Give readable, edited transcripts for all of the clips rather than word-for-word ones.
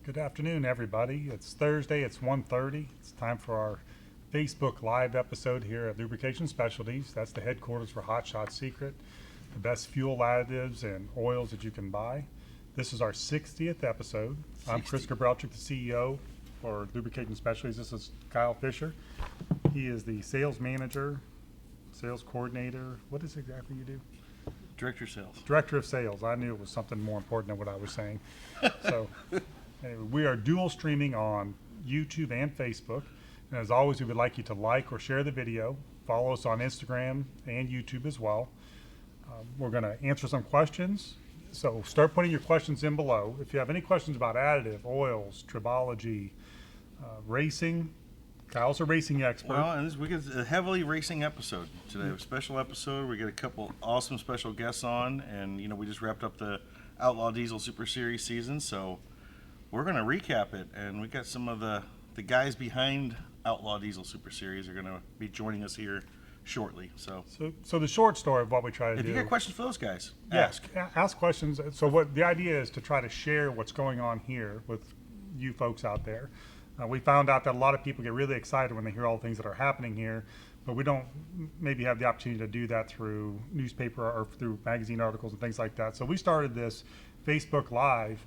Good afternoon, everybody. It's Thursday, it's 1:30. It's time for our Facebook Live episode here at Lubrication Specialties. That's the headquarters for Hot Shot Secret, the best fuel additives and oils that you can buy. This is our 60th episode. I'm Chris Gabrelchuk, the CEO for Lubrication Specialties. This is Kyle Fisher. He is the sales manager, sales coordinator. What is exactly you do? Director of Sales. Director of Sales. I knew it was something more important than what I was saying. So anyway, we are dual streaming on YouTube and Facebook. And as always, we would like you to like or share the video. Follow us on Instagram and YouTube as well. We're going to answer some questions. So start putting your questions in below. If you have any questions about additive, oils, tribology, racing, Kyle's a racing expert. Well, and we get a heavily racing episode today. A special episode. We get a couple awesome special guests on, and we just wrapped up the Outlaw Diesel Super Series season, so we're going to recap it. And we got some of the guys behind Outlaw Diesel Super Series are going to be joining us here shortly. So the short story of what we try to do. If you got questions for those guys, ask questions. So what the idea is to try to share what's going on here with you folks out there. We found out that a lot of people get really excited when they hear all the things that are happening here, but we don't maybe have the opportunity to do that through newspaper or through magazine articles and things like that. So we started this Facebook Live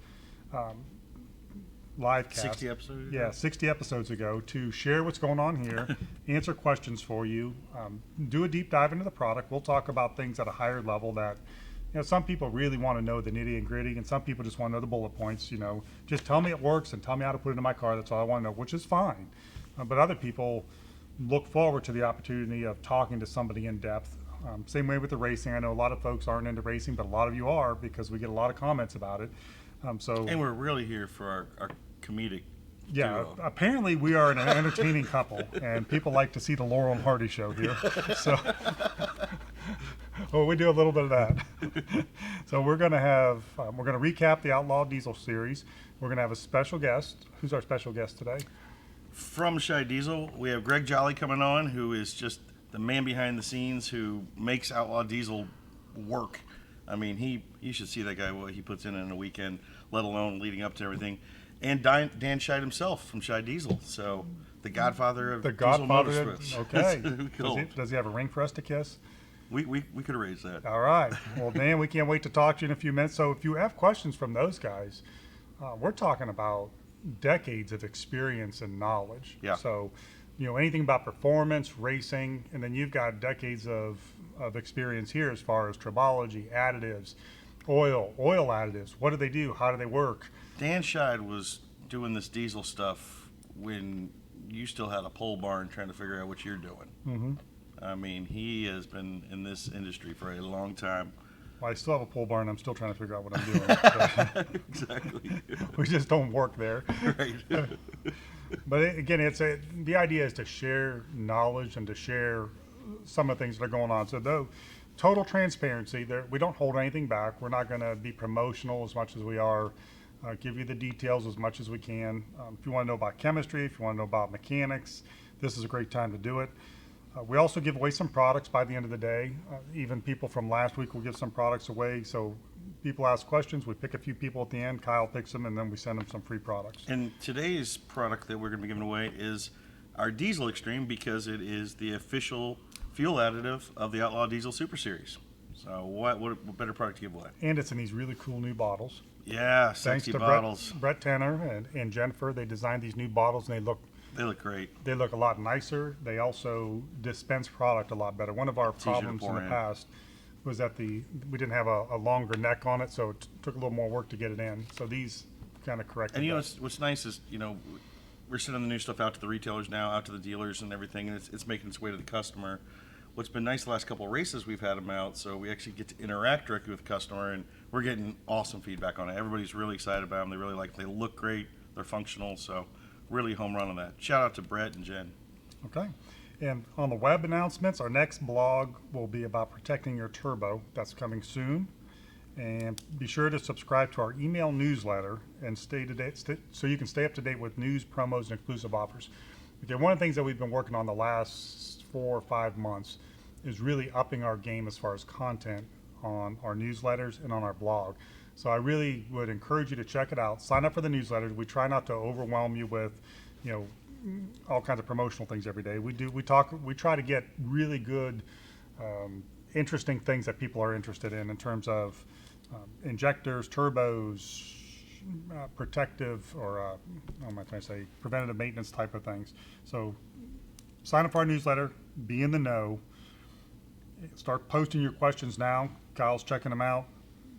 cast. 60 episodes ago? Yeah, 60 episodes ago to share what's going on here, answer questions for you, do a deep dive into the product. We'll talk about things at a higher level that some people really want to know the nitty and gritty, and some people just want to know the bullet points. Just tell me it works and tell me how to put it in my car. That's all I want to know, which is fine. But other people look forward to the opportunity of talking to somebody in depth. Same way with the racing. I know a lot of folks aren't into racing, but a lot of you are because we get a lot of comments about it. And we're really here for our comedic duo. Apparently we are an entertaining couple, and people like to see the Laurel and Hardy show here. So. Well, we do a little bit of that. So we're going to recap the Outlaw Diesel series. We're going to have a special guest. Who's our special guest today? From Shy Diesel, we have Gregg Jolly coming on, who is just the man behind the scenes who makes Outlaw Diesel work. I mean, you should see that guy, what he puts in a weekend, let alone leading up to everything. And Dan Scheid himself from Shy Diesel, so the godfather of diesel motorsports. Okay. Does he have a ring for us to kiss? We could arrange that. All right. Well, Dan, we can't wait to talk to you in a few minutes. So if you have questions from those guys, we're talking about decades of experience and knowledge. Yeah. So, anything about performance, racing, and then you've got decades of experience here as far as tribology, additives, oil additives. What do they do? How do they work? Dan Scheid was doing this diesel stuff when you still had a pole barn trying to figure out what you're doing. Mm-hmm. I mean, he has been in this industry for a long time. Well, I still have a pole barn. I'm still trying to figure out what I'm doing. Exactly. We just don't work there. Right. But again, the idea is to share knowledge and to share some of the things that are going on. So though, total transparency, we don't hold anything back. We're not going to be promotional as much as we are. Give you the details as much as we can. If you want to know about chemistry, if you want to know about mechanics, this is a great time to do it. We also give away some products by the end of the day. Even people from last week will give some products away. So people ask questions. We pick a few people at the end. Kyle picks them, and then we send them some free products. And today's product that we're going to be giving away is our Diesel Extreme, because it is the official fuel additive of the Outlaw Diesel Super Series. So what better product to give away? And it's in these really cool new bottles. Yeah, sexy bottles. Brett Tanner and Jennifer, they designed these new bottles, and they look great. They look a lot nicer. They also dispense product a lot better. One of our problems in the past was that we didn't have a longer neck on it, so it took a little more work to get it in. So these kind of corrected that. And what's nice is, we're sending the new stuff out to the retailers now, out to the dealers and everything, and it's making its way to the customer. What's been nice the last couple of races we've had them out, so we actually get to interact directly with the customer, and we're getting awesome feedback on it. Everybody's really excited about them. They really like them. They look great. They're functional, so really home run on that. Shout out to Brett and Jen. Okay. And on the web announcements, our next blog will be about protecting your turbo. That's coming soon. And be sure to subscribe to our email newsletter and stay to date, so you can stay up to date with news, promos, and exclusive offers. Okay, one of the things that we've been working on the last 4 or 5 months is really upping our game as far as content on our newsletters and on our blog. So I really would encourage you to check it out. Sign up for the newsletters. We try not to overwhelm you with, you know, all kinds of promotional things every day. We try to get really good, interesting things that people are interested in terms of injectors, turbos, protective, or what am I trying to say, preventative maintenance type of things. So sign up for our newsletter, be in the know, start posting your questions now. Kyle's checking them out.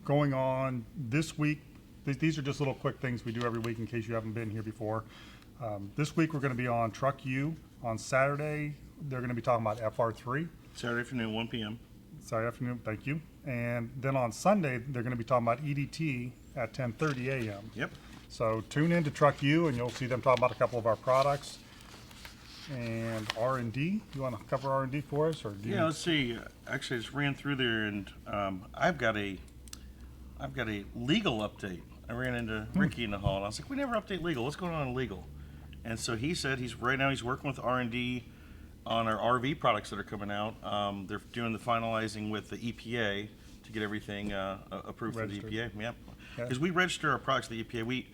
Going on this week, these are just little quick things we do every week in case you haven't been here before. This week we're going to be on TruckU. On Saturday, they're going to be talking about FR3. Saturday afternoon, 1 p.m. Saturday afternoon, thank you. And then on Sunday, they're going to be talking about EDT at 10:30 a.m. Yep. So tune in to TruckU and you'll see them talk about a couple of our products. And R&D, you want to cover R&D for us? Or do Yeah, let's see. Actually, I just ran through there, and I've got a legal update. I ran into Ricky in the hall, and I was like, "We never update legal. What's going on in legal?" And so he said he's working with R&D on our RV products that are coming out. They're doing the finalizing with the EPA to get everything approved Registered. for the EPA. Yep. Yeah. Because we register our products to the EPA.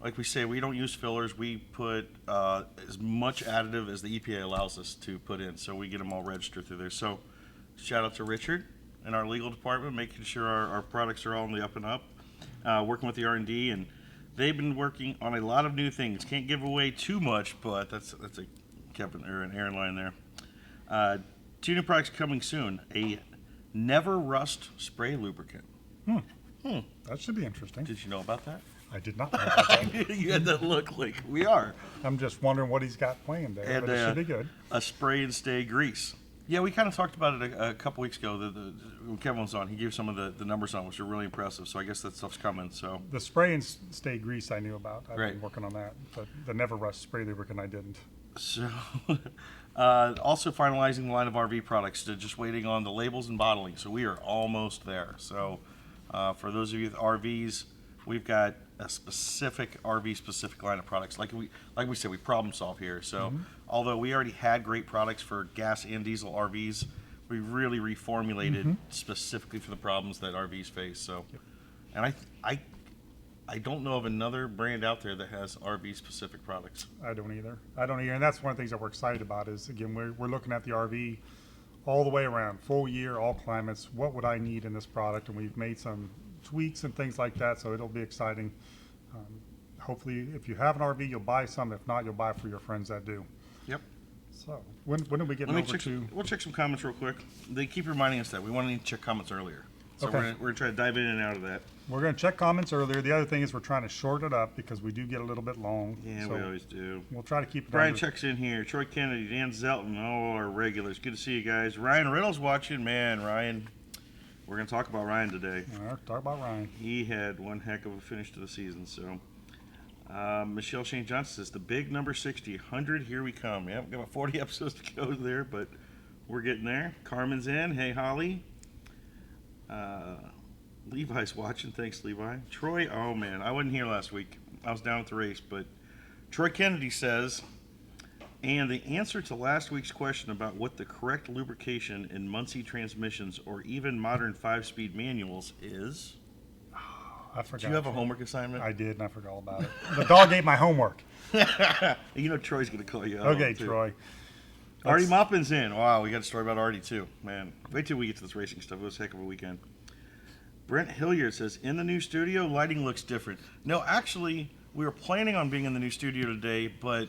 Like we say, we don't use fillers. We put as much additive as the EPA allows us to put in, so we get them all registered through there. So shout out to Richard and our legal department, making sure our products are all in the up and up, working with the R&D, and they've been working on a lot of new things. Can't give away too much, but that's a Kevin or an Aaron line there. 2 new products coming soon. A Never Rust spray lubricant. That should be interesting. Did you know about that? I did not know about that. You had that look like we are. I'm just wondering what he's got planned there, And but it should be good. a spray and stay grease. Yeah, we kind of talked about it a couple weeks ago. When Kevin was on, he gave some of the numbers on, which are really impressive. So I guess that stuff's coming. So The spray and stay grease I knew about. I've Right. been working on that, but the Never Rust spray lubricant I didn't. Also finalizing the line of RV products. Just waiting on the labels and bottling. So we are almost there. So for those of you with RVs, we've got a specific RV specific line of products. Like we said, we problem solve here. So although we already had great products for gas and diesel RVs, we really reformulated specifically for the problems that RVs face. So, and I don't know of another brand out there that has RV specific products. I don't either. And that's one of the things that we're excited about is, again, we're looking at the RV all the way around, full year, all climates. What would I need in this product? And we've made some tweaks and things like that, so it'll be exciting. Hopefully, if you have an RV, you'll buy some. If not, you'll buy for your friends that do. Yep. So when do we get Let me over check. to? We'll check some comments real quick. They keep reminding us that we want to check comments earlier. So Okay. we're gonna try to dive in and out of that. We're going to check comments earlier. The other thing is we're trying to short it up because we do get a little bit long. Yeah, so we always do. we'll try to keep it Brian under. checks in here. Troy Kennedy, Dan Zelton, all our regulars. Good to see you guys. Ryan Riddle's watching. Man, Ryan, we're going to talk about Ryan today. All right, talk about Ryan. He had one heck of a finish to the season. So, Michelle Shane Johnson says, the big number 60, 100, here we come. Yep, got about 40 episodes to go there, but we're getting there. Carmen's in. Hey, Holly. Levi's watching. Thanks, Levi. Troy, oh man, I wasn't here last week. I was down at the race, but Troy Kennedy says, and the answer to last week's question about what the correct lubrication in Muncie transmissions or even modern 5-speed manuals is. I forgot. Do you have a homework assignment? I did, and I forgot all about it. The dog ate my homework. You know Troy's going to call you out. Okay, too. Troy. Artie Moppin's in. Wow, we got a story about Artie too. Man, wait till we get to this racing stuff. It was a heck of a weekend. Brent Hilliard says, in the new studio, lighting looks different. No, actually, we were planning on being in the new studio today, but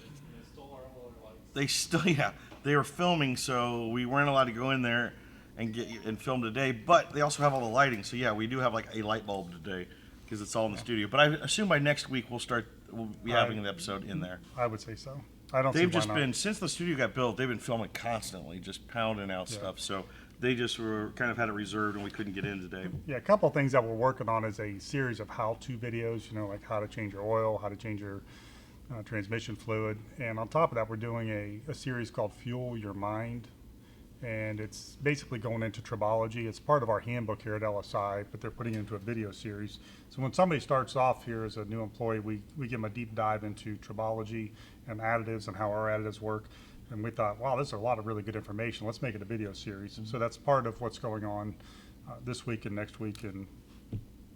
they were filming, so we weren't allowed to go in there and film today. But they also have all the lighting, so yeah, we do have like a light bulb today because it's all in the studio. But I assume by next week we'll be having an episode in there. I would say so. I don't. They've see why just not. been, since the studio got built, they've been filming constantly, just pounding out stuff. So they just were kind of had it reserved and we couldn't get in today. Yeah, a couple of things that we're working on is a series of how-to videos. You know, like how to change your oil, how to change your transmission fluid, and on top of that, we're doing a series called Fuel Your Mind, and it's basically going into tribology. It's part of our handbook here at LSI, but they're putting it into a video series. So when somebody starts off here as a new employee, we give them a deep dive into tribology and additives and how our additives work. And we thought, wow, this is a lot of really good information. Let's make it a video series. So that's part of what's going on this week and next week, and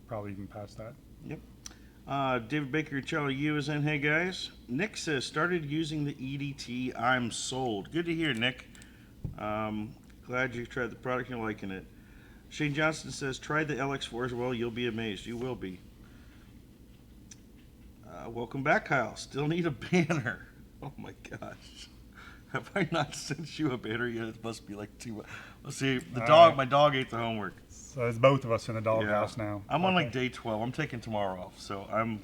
probably even past that. Yep. David Baker, Charlie U is in. Hey guys. Nick says, started using the EDT. I'm sold. Good to hear, Nick. Glad you tried the product. You're liking it. Shane Johnson says, try the LX4 as well. You'll be amazed. You will be. Welcome back, Kyle. Still need a banner. Oh my gosh. Have I not sent you a banner yet? It must be like 2. Let's see. My dog ate the homework. So it's both of us in the doghouse now. I'm on like day 12. I'm taking tomorrow off, so I'm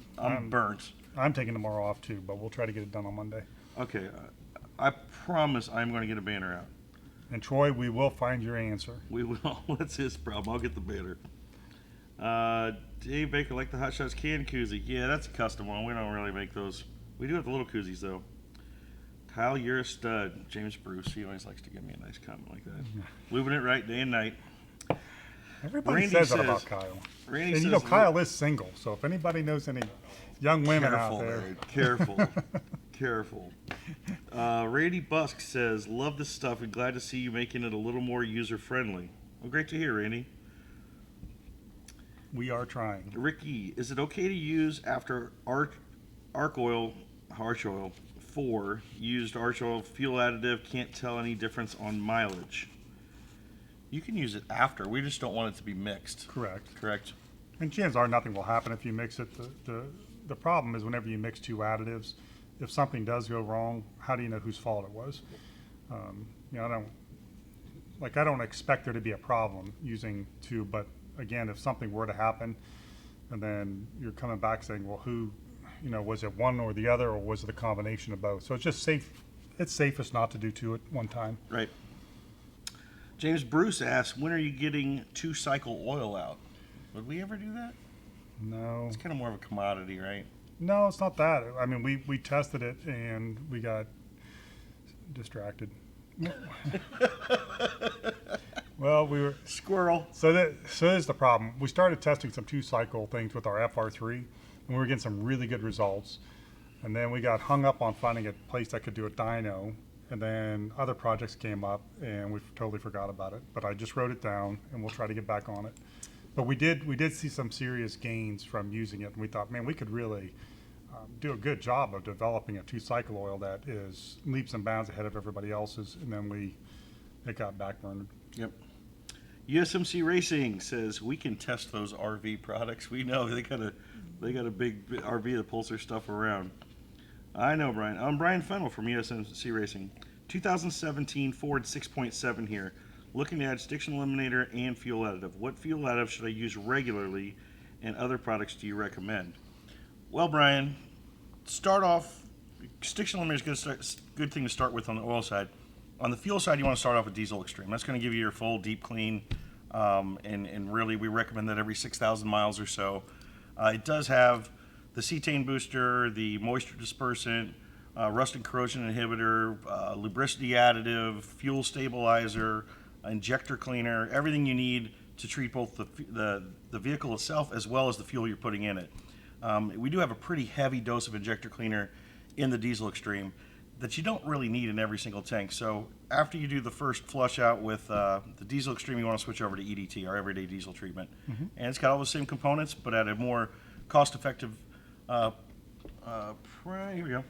burnt. I'm taking tomorrow off too, but we'll try to get it done on Monday. Okay, I promise I'm going to get a banner out. And Troy, we will find your answer. We will. That's his problem. I'll get the banner. Dave Baker, like the Hot Shots can koozie. Yeah, that's a custom one. We don't really make those. We do have the little koozies though. Kyle, you're a stud. James Bruce, he always likes to give me a nice comment like that. Moving it right day and night. Everybody Randy says that says- about Kyle. Randy And says, you know, Kyle is single, so if anybody knows any young women careful, out there. man, careful, careful. Randy Busk says, love this stuff and glad to see you making it a little more user-friendly. Well, great to hear, Randy. We are trying. Ricky, is it okay to use after arc oil, harsh oil, 4, used arch oil, fuel additive, can't tell any difference on mileage? You can use it after. We just don't want it to be mixed. Correct. Correct? And chances are nothing will happen if you mix it. The problem is whenever you mix 2 additives, if something does go wrong, how do you know whose fault it was? You know, I don't expect there to be a problem using 2, but again, if something were to happen, and then you're coming back saying, well, who, you know, was it one or the other, or was it a combination of both? So it's just safe. It's safest not to do 2 at one time. Right. James Bruce asks, when are you getting 2-cycle oil out? Would we ever do that? No. It's kind of more of a commodity, right? No, it's not that. I mean, we tested it and we got distracted. Well, we were Squirrel. so there's the problem. We started testing some 2-cycle things with our FR3, and we were getting some really good results. And then we got hung up on finding a place that could do a dyno, and then other projects came up, and we totally forgot about it. But I just wrote it down, and we'll try to get back on it. But we did see some serious gains from using it, and we thought, man, we could really do a good job of developing a 2-cycle oil that is leaps and bounds ahead of everybody else's, and then it got backburned. Yep. USMC Racing says we can test those RV products. We know they got a big RV that pulls their stuff around. I know, Brian. I'm Brian Fennell from USMC Racing. 2017 Ford 6.7 here. Looking to add stiction eliminator and fuel additive. What fuel additive should I use regularly, and other products do you recommend? Well, Brian, start off. Stiction eliminator is a good thing to start with on the oil side. On the fuel side, you want to start off with Diesel Extreme. That's going to give you your full deep clean, and really we recommend that every 6,000 miles or so. It does have the cetane booster, the moisture dispersant, rust and corrosion inhibitor, lubricity additive, fuel stabilizer, injector cleaner, everything you need to treat both the vehicle itself as well as the fuel you're putting in it. We do have a pretty heavy dose of injector cleaner in the Diesel Extreme that you don't really need in every single tank. So after you do the first flush out with the Diesel Extreme, you want to switch over to EDT, our everyday diesel treatment. Mm-hmm. And it's got all the same components, but at a more cost-effective here we go.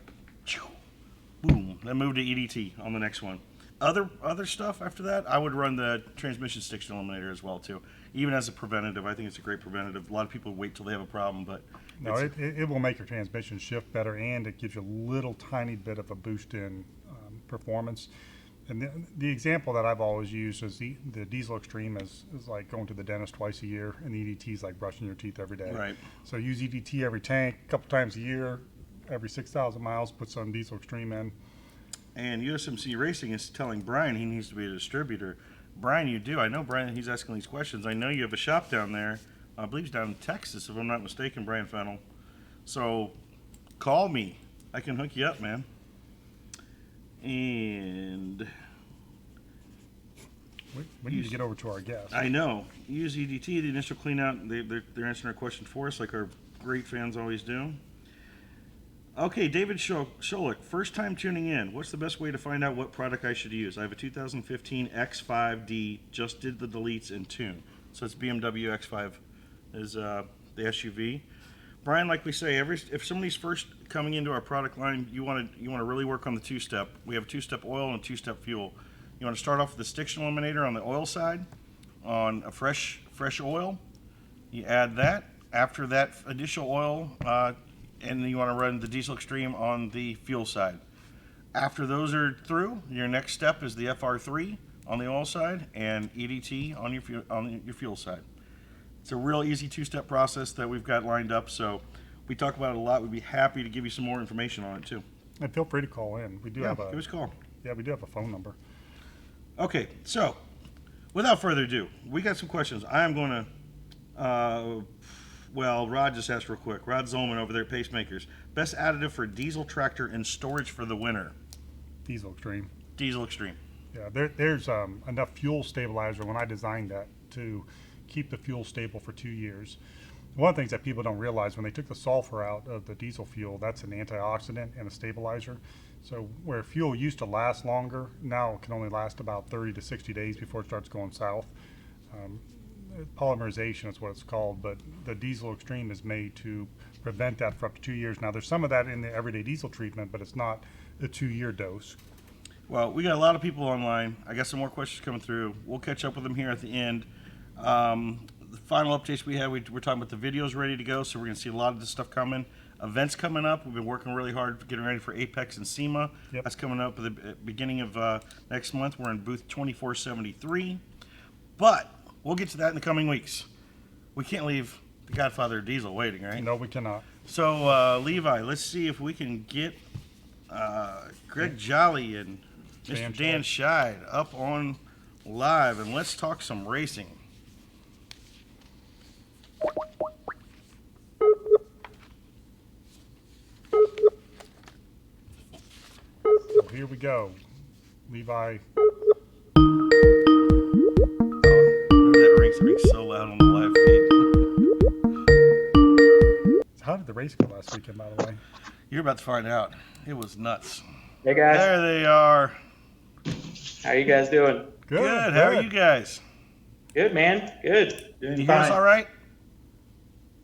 Boom. Then move to EDT on the next one. Other stuff after that, I would run the transmission stiction eliminator as well too. Even as a preventative, I think it's a great preventative. A lot of people wait till they have a problem, but no, it will make your transmission shift better, and it gives you a little tiny bit of a boost in performance. And the example that I've always used is the Diesel Extreme is like going to the dentist twice a year, and the EDT is like brushing your teeth every day. Right. So use EDT every tank, a couple times a year, every 6,000 miles, put some Diesel Extreme in. And USMC Racing is telling Brian he needs to be a distributor. Brian, you do. I know Brian, he's asking these questions. I know you have a shop down there. I believe he's down in Texas, if I'm not mistaken, Brian Fennell. So call me. I can hook you up, man. And we need to get over to our guest. I know. Use EDT, the initial clean out. They're answering our question for us like our great fans always do. Okay, David Scholik, first time tuning in. What's the best way to find out what product I should use? I have a 2015 X5D, just did the deletes and tune. So it's BMW X5 is the SUV. Brian, like we say, if somebody's first coming into our product line, you want to really work on the two-step. We have a two-step oil and a two-step fuel. You want to start off with the stiction eliminator on the oil side, on a fresh oil. You add that. After that initial oil, and then you want to run the diesel extreme on the fuel side. After those are through, your next step is the FR3 on the oil side and EDT on your fuel side. It's a real easy two-step process that we've got lined up, so we talk about it a lot. We'd be happy to give you some more information on it too. And feel free to call in. We do Yeah, have a give us a call. Yeah, we do have a phone number. Okay, so without further ado, we got some questions. I am going to, well, Rod just asked real quick. Rod Zolman over there at Pacemakers. Best additive for diesel tractor and storage for the winter? Diesel Extreme. Diesel Extreme. Yeah, there's enough fuel stabilizer when I designed that to keep the fuel stable for 2 years. One of the things that people don't realize, when they took the sulfur out of the diesel fuel, that's an antioxidant and a stabilizer. So where fuel used to last longer, now it can only last about 30 to 60 days before it starts going south. Polymerization is what it's called, but the Diesel Extreme is made to prevent that for up to 2 years. Now there's some of that in the everyday diesel treatment, but it's not a 2-year dose. Well, we got a lot of people online. I got some more questions coming through. We'll catch up with them here at the end. The final updates we had, we're talking about the videos ready to go, so we're going to see a lot of this stuff coming. Events coming up. We've been working really hard getting ready for Apex and SEMA. Yep. That's coming up at the beginning of next month. We're in booth 2473. But we'll get to that in the coming weeks. We can't leave the Godfather of Diesel waiting, right? No, we cannot. So, Levi, let's see if we can get Gregg Jolly and Mr. Dan Scheid up on live, and let's talk some racing. So here we go. Levi. That rings so loud on the live feed. How did the race go last weekend, by the way? You're about to find out. It was nuts. Hey guys, There they are. how you guys doing? Good. How are you guys? Good, man. Good. Can you hear us all right?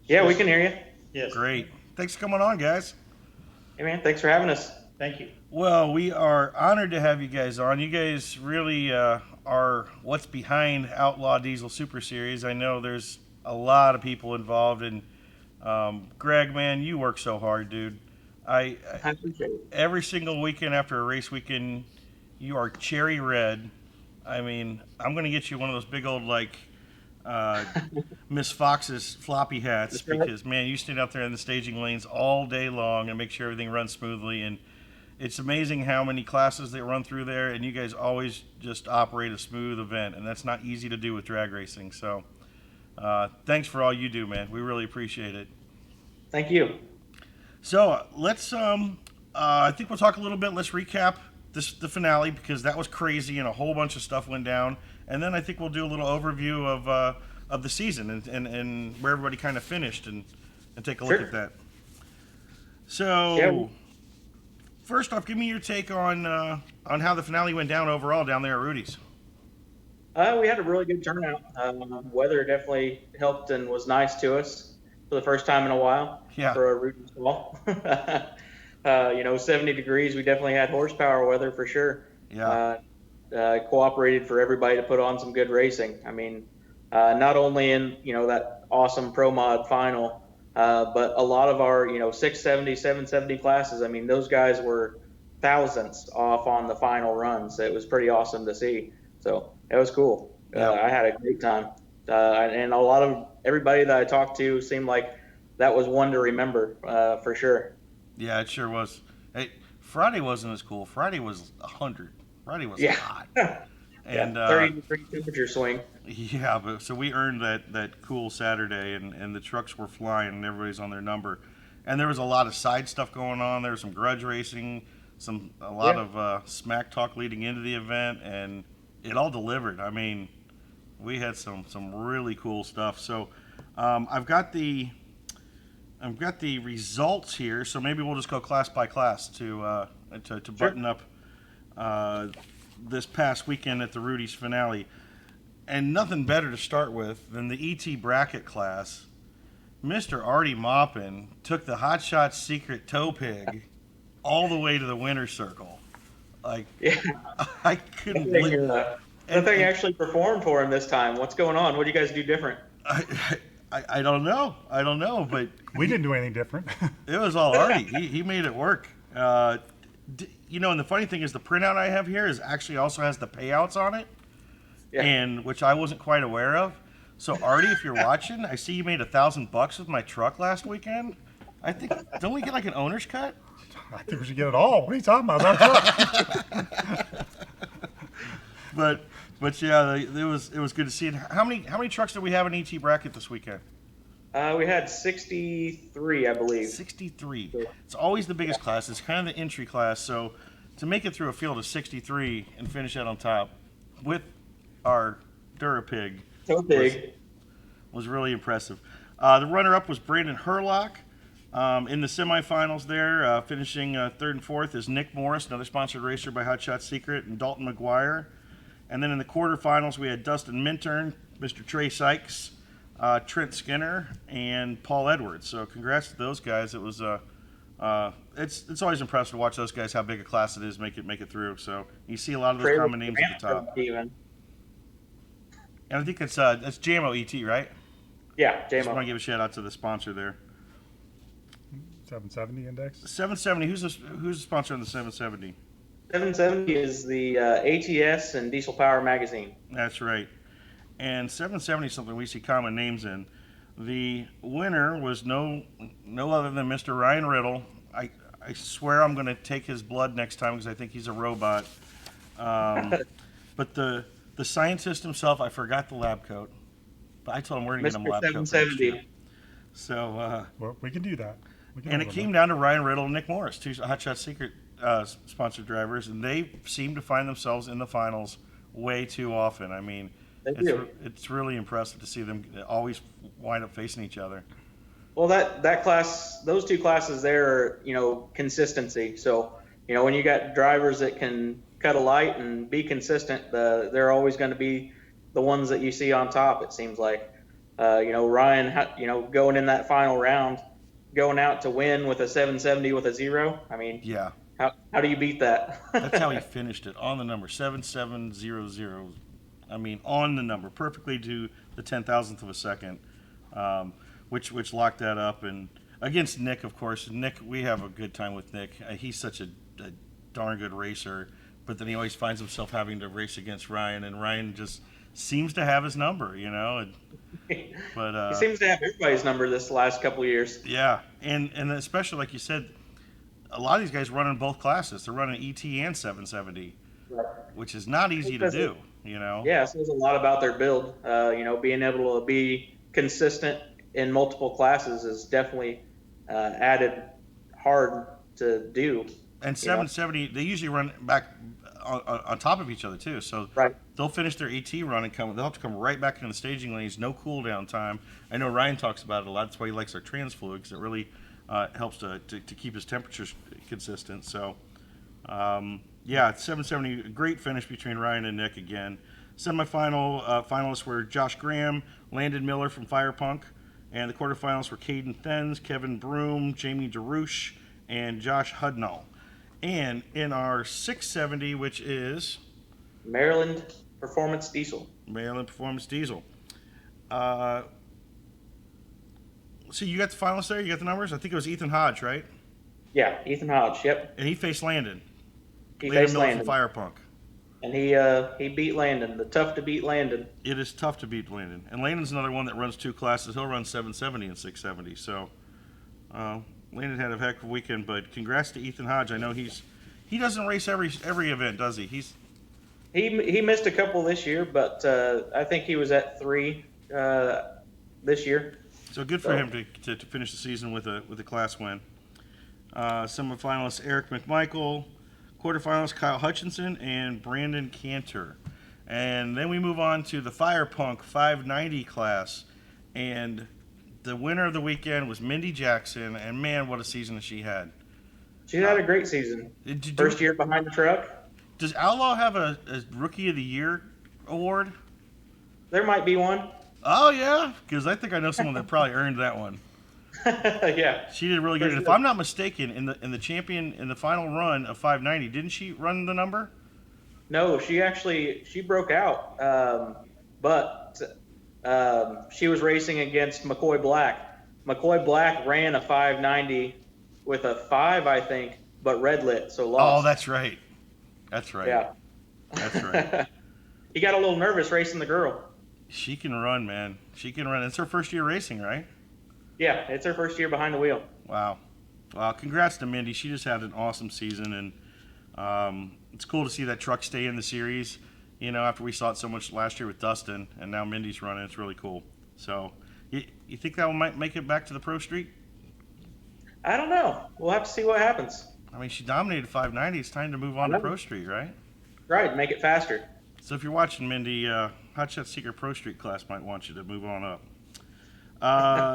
Yeah, we can hear you. Yes. Great. Thanks for coming on, guys. Hey, man. Thanks for having us. Thank you. Well, we are honored to have you guys on. You guys really are what's behind Outlaw Diesel Super Series. I know there's a lot of people involved, and Greg, man, you work so hard, dude. I appreciate it. Every single weekend after a race weekend, you are cherry red. I mean, I'm going to get you one of those big old, like, Miss Fox's floppy hats, That's right. because, man, you stand out there in the staging lanes all day long and make sure everything runs smoothly. And it's amazing how many classes they run through there, and you guys always just operate a smooth event, and that's not easy to do with drag racing. So thanks for all you do, man. We really appreciate it. Thank you. So let's, I think we'll talk a little bit. Let's recap the finale, because that was crazy and a whole bunch of stuff went down. And then I think we'll do a little overview of the season and where everybody kind of finished and take a look Sure. at that. So Yeah. first off, give me your take on how the finale went down overall down there at Rudy's. We had a really good turnout. Weather definitely helped and was nice to us for the first time in a while. Yeah. For a Rudy's fall. 70 degrees. We definitely had horsepower weather for sure. Yeah. Cooperated for everybody to put on some good racing. I mean, not only in that awesome Pro Mod final, but a lot of our 670, 770 classes. I mean, those guys were thousandths off on the final runs. It was pretty awesome to see. So it was cool. Yeah. I had a great time, and a lot of everybody that I talked to seemed like that was one to remember for sure. Yeah, it sure was. Hey, Friday wasn't as cool. Friday was 100. Friday was Yeah. hot. And 30-degree temperature swing. yeah, but so we earned that cool Saturday, and the trucks were flying, and everybody's on their number. And there was a lot of side stuff going on. There was some grudge racing, a lot of smack talk leading into the event, and it all delivered. I mean, we had some really cool stuff. So I've got the results here. So maybe we'll just go class by class to button up this past weekend at the Rudy's finale. And nothing better to start with than the ET bracket class. Mr. Artie Maupin took the Hot Shots Secret Tow Pig all the way to the winner's circle. Like, Yeah. I couldn't believe The thing actually performed for him this time. What's going on? What do you guys do different? I don't know. I don't know, but We didn't do anything different. it was all Artie. He made it work. And the funny thing is the printout I have here is actually also has the payouts on it, Yeah. and which I wasn't quite aware of. So Artie, if you're watching, I see you made $1,000 with my truck last weekend. I think, don't we get like an owner's cut? I think we should get it all. What are you talking about? That's right. But yeah, it was good to see it. How many trucks did we have in ET bracket this weekend? We had 63, I believe. 63. It's always the biggest class. It's kind of the entry class. So to make it through a field of 63 and finish out on top with our Durapig So big. was really impressive. The runner-up was Brandon Herlock. In the semifinals there, finishing third and fourth is Nick Morris, another sponsored racer by Hot Shot Secret, and Dalton McGuire. And then in the quarterfinals, we had Dustin Minturn, Mr. Trey Sykes, Trent Skinner, and Paul Edwards. So congrats to those guys. It was it's always impressive to watch those guys, how big a class it is, make it through. So you see a lot of those common names at the top. Even. And I think that's JAMO ET, right? Yeah, Just want to JMO. give a shout out to the sponsor there. 770 index. 770. Who's the sponsor on the 770? 770 is the ATS and Diesel Power magazine. That's right. And 770 is something we see common names in. The winner was no other than Mr. Ryan Riddle. I swear I'm going to take his blood next time because I think he's a robot. But the scientist himself, I forgot the lab coat. But I told him we're going to get him a lab Mr. coat. for next 770. year. So, Well, we can do that. We can and it handle came that. down to Ryan Riddle and Nick Morris, two Hot Shot Secret sponsored drivers, and they seem to find themselves in the finals way too often. I mean, They do. it's really impressive to see them always wind up facing each other. Well, that class, those two classes there are, consistency. So, when you got drivers that can cut a light and be consistent, they're always going to be the ones that you see on top, it seems like. Ryan, going in that final round, going out to win with a 770 with a 0. I mean, Yeah, how do you beat that? that's how he finished it, on the number 7700. I mean, on the number, perfectly to the 10,000th of a second, which locked that up. And against Nick, of course. Nick, we have a good time with Nick. He's such a darn good racer, but then he always finds himself having to race against Ryan, and Ryan just seems to have his number, But He seems to have everybody's number this last couple of years. yeah, and especially like you said, a lot of these guys run in both classes. They're running ET and 770, which is not easy to do. Yeah, it says a lot about their build. Being able to be consistent in multiple classes is definitely added hard to do. And 770, they usually run back on top of each other too. So Right. they'll finish their ET run and they'll have to come right back into the staging lanes, no cool down time. I know Ryan talks about it a lot. That's why he likes our trans fluid, because it really helps to keep his temperatures consistent. So, 770, great finish between Ryan and Nick again. Semifinal finalists were Josh Graham, Landon Miller from Firepunk, and the quarterfinals were Caden Thens, Kevin Broom, Jamie DeRouche, and Josh Hudnall. And in our 670, which is Maryland Performance Diesel. Maryland Performance Diesel. So you got the finalists there? You got the numbers? I think it was Ethan Hodge, right? Yeah, Ethan Hodge. Yep. And he faced Landon. He Landon faced Miller Landon. from Firepunk. And he beat Landon. The tough to beat Landon. It is tough to beat Landon. And Landon's another one that runs two classes. He'll run 770 and 670. So Landon had a heck of a weekend, but congrats to Ethan Hodge. I know he doesn't race every event, does he? He missed a couple this year, but I think he was at 3 this year. So good for him to finish the season with a class win. Semifinalists Eric McMichael, quarterfinalists Kyle Hutchinson and Brandon Cantor. And then we move on to the Firepunk 590 class, and the winner of the weekend was Mindy Jackson, and man, what a season that she had. She had a great season. First year behind the truck. Does Outlaw have a Rookie of the Year award? There might be one. Oh yeah, because I think I know someone that probably earned that one. Yeah. She did really For good. If sure. I'm not mistaken, in the final run of 590, didn't she run the number? No, she broke out, but she was racing against McCoy Black. McCoy Black ran a 590 with a 5, I think, but red lit, so Oh, lost. that's right. That's right. Yeah. That's right. He got a little nervous racing the girl. She can run, man. She can run. It's her first year racing, right? Yeah, it's her first year behind the wheel. Wow. Well, congrats to Mindy. She just had an awesome season, and it's cool to see that truck stay in the series. You know, after we saw it so much last year with Dustin, and now Mindy's running, it's really cool. So, you think that might make it back to the Pro Street? I don't know. We'll have to see what happens. I mean, she dominated 590. It's time to move on to Pro Street, right? Right, make it faster. So if you're watching, Mindy, Hot Shot Secret Pro Street class might want you to move on up.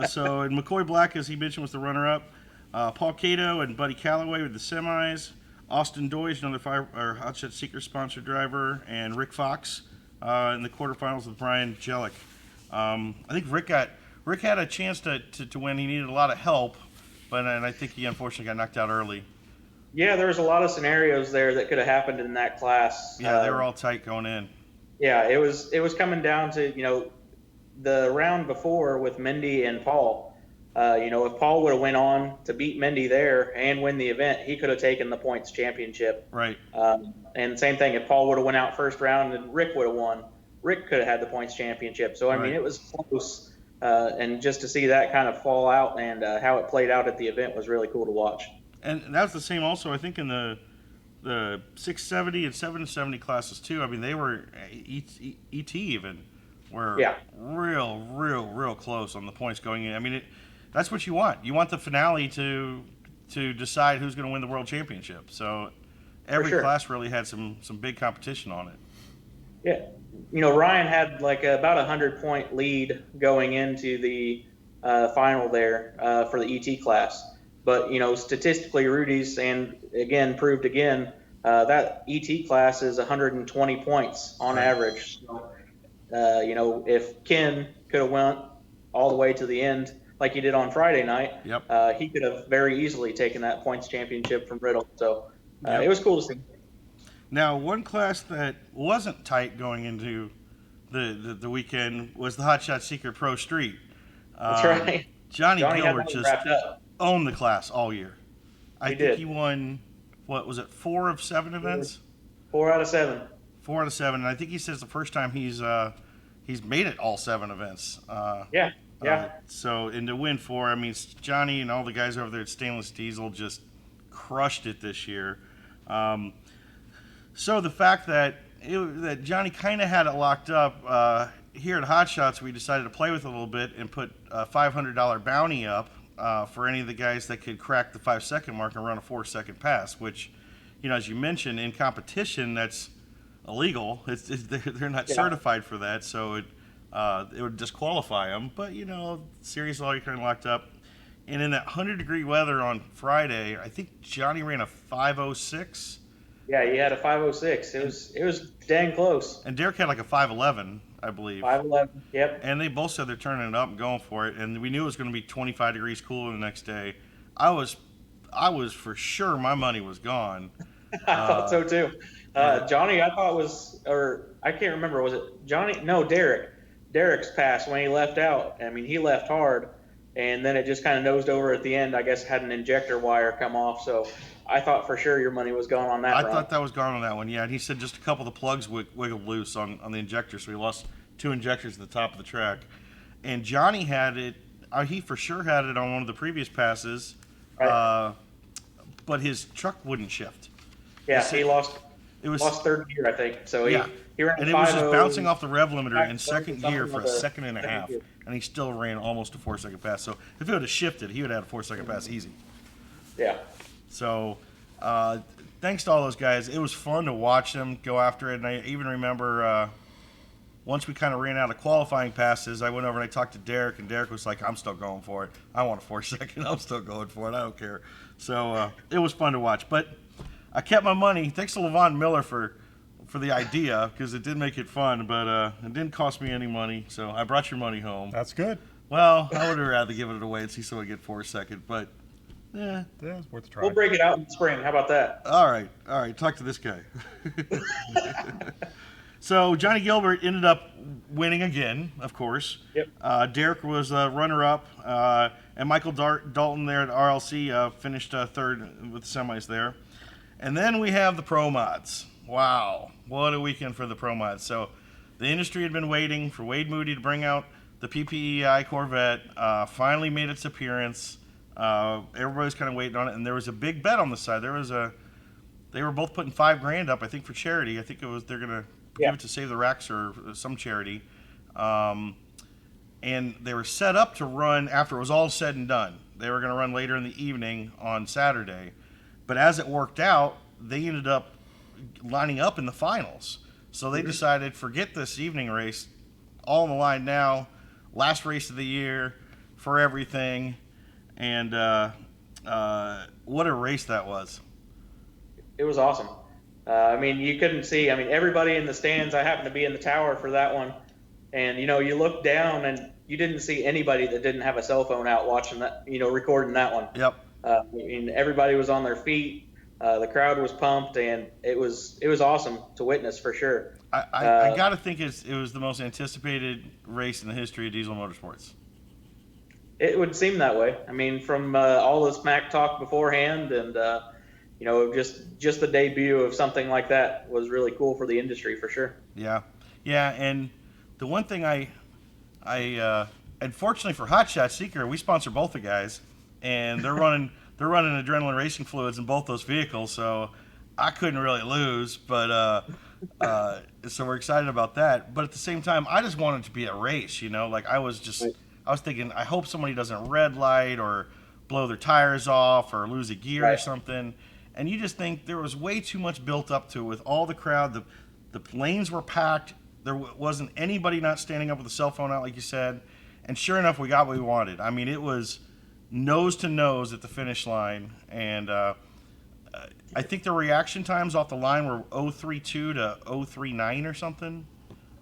So and McCoy Black, as he mentioned, was the runner-up. Paul Cato and Buddy Calloway with the semis. Austin Doyge, another Hot Shot Secret sponsored driver, and Rick Fox in the quarterfinals with Brian Jellick. I think Rick had a chance to win. He needed a lot of help, but I think he unfortunately got knocked out early. Yeah, there was a lot of scenarios there that could have happened in that class. Yeah, they were all tight going in. Yeah, it was coming down to the round before with Mindy and Paul. If Paul would have went on to beat Mindy there and win the event, he could have taken the points championship. Right. And same thing, if Paul would have went out first round and Rick would have won, Rick could have had the points championship. So I mean, it was close. And just to see that kind of fall out and how it played out at the event was really cool to watch. And that was the same also, I think, in the 670 and 770 classes too. I mean, they were ET even were real close on the points going in. I mean, that's what you want. You want the finale to decide who's going to win the world championship. So every class really had some big competition on it. Yeah, Ryan had like about 100-point lead going into the final there for the ET class. But, statistically, Rudy's, and again, proved again, that ET class is 120 points on average. So, if Ken could have went all the way to the end like he did on Friday night, he could have very easily taken that points championship from Riddle. So it was cool to see. Now, one class that wasn't tight going into the weekend was the Hot Shot Secret Pro Street. That's right. Johnny Gilbert just owned the class all year. I think he won, what was it, 4 of 7 events? 4 out of 7. 4 out of 7, and I think he says the first time he's made it all 7 events. So, and to win 4, I mean, Johnny and all the guys over there at Stainless Diesel just crushed it this year. So the fact that Johnny kind of had it locked up, here at Hot Shots, we decided to play with it a little bit and put a $500 bounty up for any of the guys that could crack the 5-second mark and run a 4-second pass, which, as you mentioned, in competition, that's illegal. They're not certified for that, so it would disqualify them. But, series already kind of locked up. And in that 100-degree weather on Friday, I think Johnny ran a 5:06. Yeah, he had a 5:06. It was dang close. And Derek had like a 5:11, I believe. 5:11. Yep. And they both said they're turning it up and going for it. And we knew it was going to be 25 degrees cooler the next day. I was for sure my money was gone. I thought so too. Johnny, I thought I can't remember. Was it Johnny? No, Derek. Derek's pass when he left out. I mean, he left hard, and then it just kind of nosed over at the end. I guess had an injector wire come off. So I thought for sure your money was gone on that. I thought that was gone on that one. Yeah, and he said just a couple of the plugs wiggled loose on the injector, so he lost 2 injectors at the top of the track. And Johnny had it. He for sure had it on one of the previous passes, but his truck wouldn't shift. Yeah, he lost. It was lost third gear, I think. So he ran and it was just bouncing off the rev limiter in second gear for a second and a half, and he still ran almost a 4-second pass. So if it would have shifted, he would have had a 4-second pass easy. Yeah. So thanks to all those guys. It was fun to watch them go after it. And I even remember once we kind of ran out of qualifying passes, I went over and I talked to Derek, and Derek was like, I'm still going for it. I want a 4-second. I'm still going for it. I don't care. So it was fun to watch. But I kept my money. Thanks to Levon Miller for for the idea because it did make it fun, but it didn't cost me any money. So I brought your money home. That's good. Well, I would have rather given it away and see someone get 4 second, but yeah. Yeah, it's worth a try. We'll break it out in the spring. How about that? All right. Talk to this guy. So Johnny Gilbert ended up winning again, of course. Yep. Derek was runner-up, and Michael Dalton there at RLC finished third with the semis there. And then we have the Pro Mods. Wow, what a weekend for the Pro Mods. So the industry had been waiting for Wade Moody to bring out the PPEI Corvette. Finally made its appearance. Everybody was kind of waiting on it, and there was a big bet on the side. They were both putting $5,000 up, I think, for charity. I think it was they're gonna give it to Save the Racks or some charity. And they were set up to run after it was all said and done. They were going to run later in the evening on Saturday. But as it worked out, they ended up lining up in the finals. So they decided, forget this evening race, all on the line now, last race of the year for everything. And what a race that was. It was awesome. I mean, you couldn't see. I mean, everybody in the stands. I happened to be in the tower for that one, and you look down and you didn't see anybody that didn't have a cell phone out watching that, recording that one. Yep. I mean, everybody was on their feet. The crowd was pumped, and it was awesome to witness for sure. I got to think it was the most anticipated race in the history of diesel motorsports. It would seem that way. I mean, from all the smack talk beforehand, and just the debut of something like that was really cool for the industry for sure. Yeah, and the one thing I unfortunately for Hot Shot Seeker, we sponsor both the guys, and they're running adrenaline racing fluids in both those vehicles, so I couldn't really lose. But so we're excited about that. But at the same time, I just wanted it to be a race. Like I was thinking, I hope somebody doesn't red light or blow their tires off or lose a gear or something. And you just think there was way too much built up to it with all the crowd. The lanes were packed. There wasn't anybody not standing up with a cell phone out, like you said. And sure enough, we got what we wanted. I mean, it was nose to nose at the finish line. And I think the reaction times off the line were 032 to 039 or something.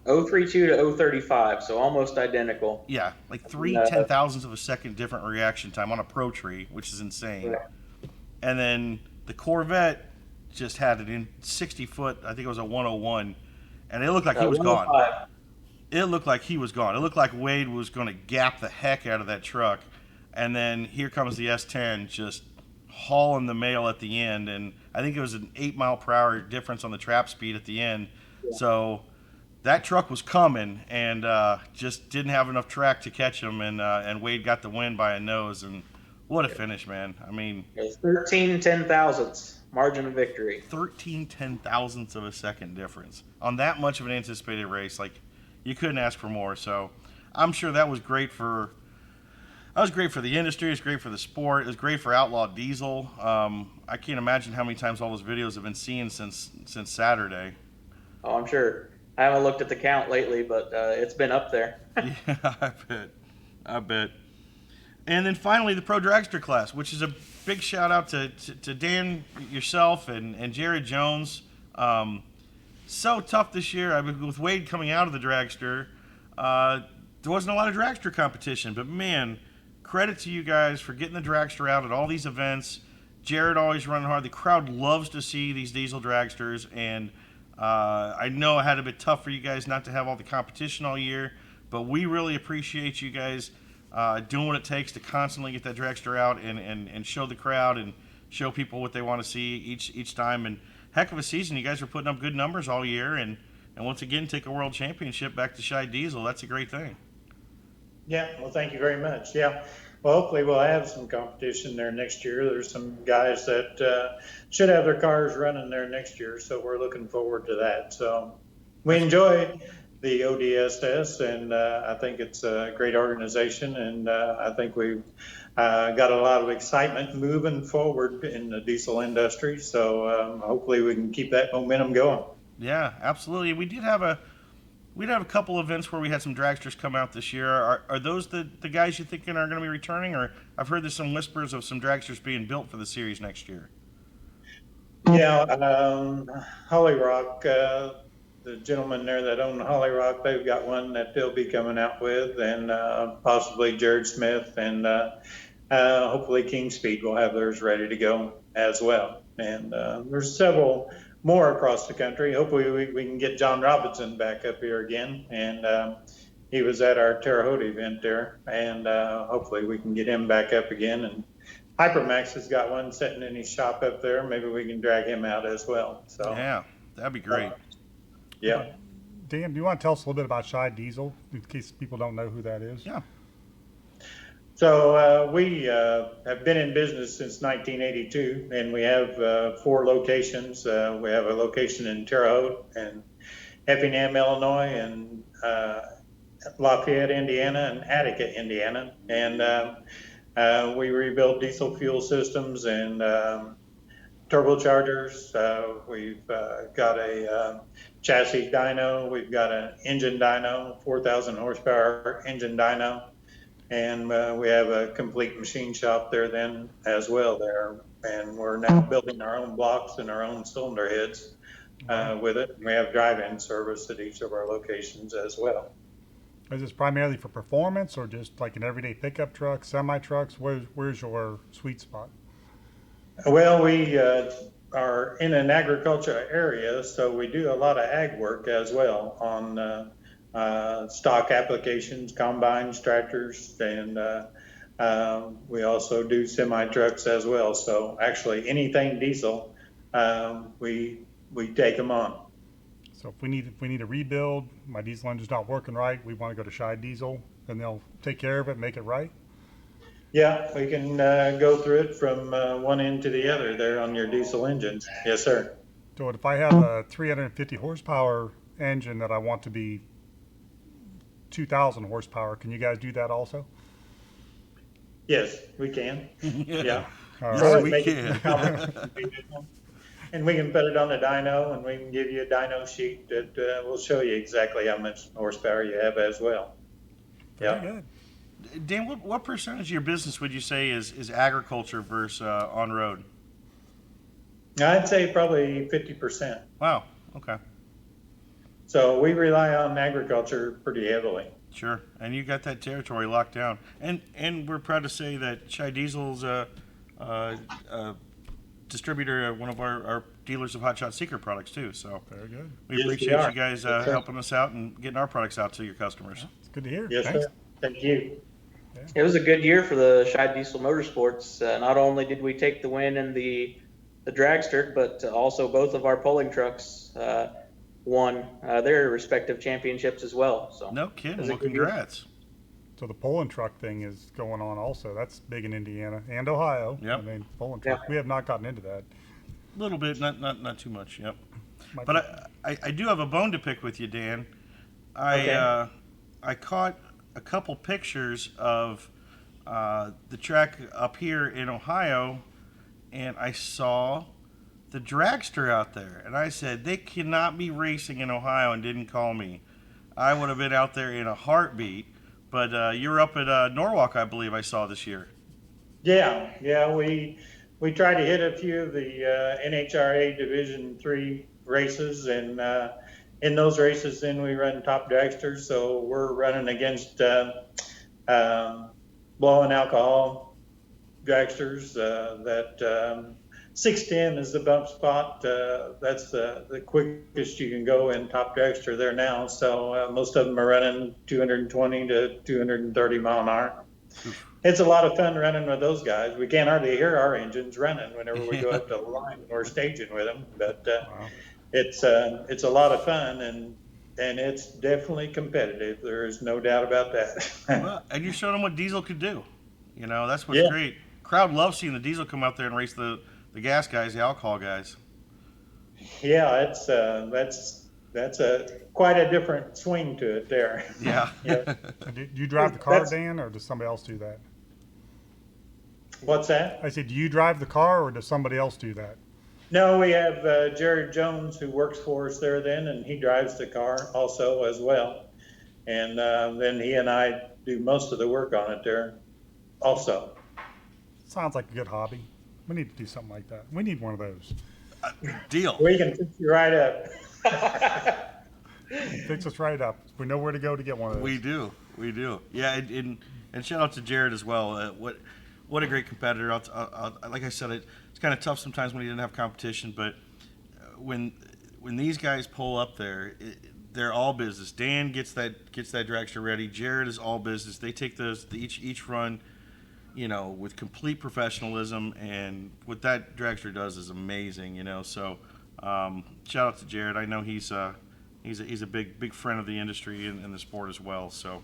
032 to 035, so almost identical. Yeah, like 0.3 of a second different reaction time on a Pro Tree, which is insane. Yeah. And then the Corvette just had it in 60 foot. I think it was a 101, and it looked like he was gone. It looked like he was gone. It looked like Wade was going to gap the heck out of that truck, and then here comes the S10 just hauling the mail at the end. And I think it was an 8 mile per hour difference on the trap speed at the end. Yeah. So that truck was coming and just didn't have enough track to catch him, and Wade got the win by a nose. And what a finish, man. I mean, it was 13 10,000ths margin of victory. 13 10,000ths of a second difference on that much of an anticipated race. Like, you couldn't ask for more. So I'm sure that was great for the industry. It was great for the sport. It was great for Outlaw Diesel. I can't imagine how many times all those videos have been seen since Saturday. Oh, I'm sure. I haven't looked at the count lately, but it's been up there. Yeah, I bet. And then finally, the Pro Dragster class, which is a big shout out to Dan, yourself, and Jared Jones. So tough this year. I mean, with Wade coming out of the dragster, there wasn't a lot of dragster competition. But man, credit to you guys for getting the dragster out at all these events. Jared always running hard. The crowd loves to see these diesel dragsters, and I know it had a bit tough for you guys not to have all the competition all year, but we really appreciate you guys doing what it takes to constantly get that dragster out and show the crowd and show people what they want to see each time. And heck of a season. You guys are putting up good numbers all year, and once again take a world championship back to Shy Diesel. That's a great thing. Yeah, well, thank you very much. Yeah, well, hopefully we'll have some competition there next year. There's some guys that should have their cars running there next year, so we're looking forward to that. So we enjoy the ODSS, and I think it's a great organization, and I think we've got a lot of excitement moving forward in the diesel industry. So hopefully we can keep that momentum going. Yeah, absolutely. We'd have a couple events where we had some dragsters come out this year. Are those the guys you thinking are going to be returning? Or I've heard there's some whispers of some dragsters being built for the series next year. Yeah, Holly Rock, the gentleman there that owned Holly Rock, they've got one that they'll be coming out with, and possibly Jared Smith, and hopefully King Speed will have theirs ready to go as well. And there's several more across the country. Hopefully we can get John Robinson back up here again, and he was at our Terre Haute event there, and hopefully we can get him back up again. And Hypermax has got one sitting in his shop up there. Maybe we can drag him out as well. So Yeah, that'd be great. yeah. Dan, do you want to tell us a little bit about Shy Diesel in case people don't know who that is? Yeah. So we have been in business since 1982, and we have 4 locations. We have a location in Terre Haute and Effingham, Illinois, and Lafayette, Indiana, and Attica, Indiana. And we rebuild diesel fuel systems and turbochargers. We've got a chassis dyno. We've got an engine dyno, 4,000 horsepower engine dyno. And we have a complete machine shop there then as well there. And we're now building our own blocks and our own cylinder heads with it. We have drive-in service at each of our locations as well. Is this primarily for performance or just like an everyday pickup truck, semi trucks? Where's your sweet spot? Well, we are in an agriculture area, so we do a lot of ag work as well on stock applications, combines, tractors, and we also do semi trucks as well. So actually, anything diesel, we take them on. So if we need a rebuild, my diesel engine's not working right, we want to go to Shy Diesel, and they'll take care of it, make it right. Yeah, we can go through it from one end to the other there on your diesel engines. Yes, sir. So if I have a 350 horsepower engine that I want to be 2,000 horsepower, can you guys do that also? Yes, we can. Yeah. All Yes, right. we can. And we can put it on a dyno, and we can give you a dyno sheet that will show you exactly how much horsepower you have as well. Very Yeah. Dan, good. what percentage of your business would you say is agriculture versus on road? I'd say probably 50%. Wow. Okay. So we rely on agriculture pretty heavily. Sure. And you got that territory locked down. And we're proud to say that Shy Diesel's a distributor, one of our dealers of Hot Shot Secret products too. So Very good. we Yes, we appreciate are. you guys Yes, sir. helping us out and getting our products out to your customers. It's good to hear. Yes, Thanks. sir. Thank you. It was a good year for the Shy Diesel Motorsports. Not only did we take the win in the dragster, but also both of our pulling trucks won their respective championships as well. So No Is kidding. it Well, good year? congrats. So the pulling truck thing is going on also. That's big in Indiana and Ohio. Yep. I mean, pulling truck. Yeah. We have not gotten into that. A little bit, not too much. Yep. Might But I do have a bone to pick with you, Dan. Okay. I caught a couple pictures of the track up here in Ohio, and I saw the dragster out there, and I said they cannot be racing in Ohio and didn't call me. I would have been out there in a heartbeat. But you're up at Norwalk, I believe I saw this year. Yeah. We try to hit a few of the NHRA Division III races, and in those races, then we run top dragsters. So we're running against blowing alcohol dragsters. That 610 is the bump spot. That's the quickest you can go in top dragster there now. So most of them are running 220 to 230 mile an hour. It's a lot of fun running with those guys. We can't hardly hear our engines running whenever we go up to the line or staging with them, but Wow. it's a lot of fun, and it's definitely competitive. There is no doubt about that. Well, and you're showing them what diesel could do. You know, that's what's Yeah. great. Crowd loves seeing the diesel come out there and race the gas guys, the alcohol guys. Yeah, it's that's quite a different swing to it there. Yeah. Yeah. Do you drive the car, That's- Dan, or does somebody else do that? What's that? I said, do you drive the car, or does somebody else do that? No, we have Jared Jones who works for us there then, and he drives the car also as well. And then he and I do most of the work on it there also. Sounds like a good hobby. We need to do something like that. We need one of those. Deal. We can fix you right up. Fix us right up. We know where to go to get one of those. We do. Yeah, and shout out to Jared as well. What a great competitor. Like I said, it's kind of tough sometimes when you didn't have competition, but when these guys pull up there, they're all business. Dan gets that dragster ready. Jared is all business. They take each run, with complete professionalism, and what that dragster does is amazing. So shout out to Jared. I know he's a big friend of the industry and the sport as well. So.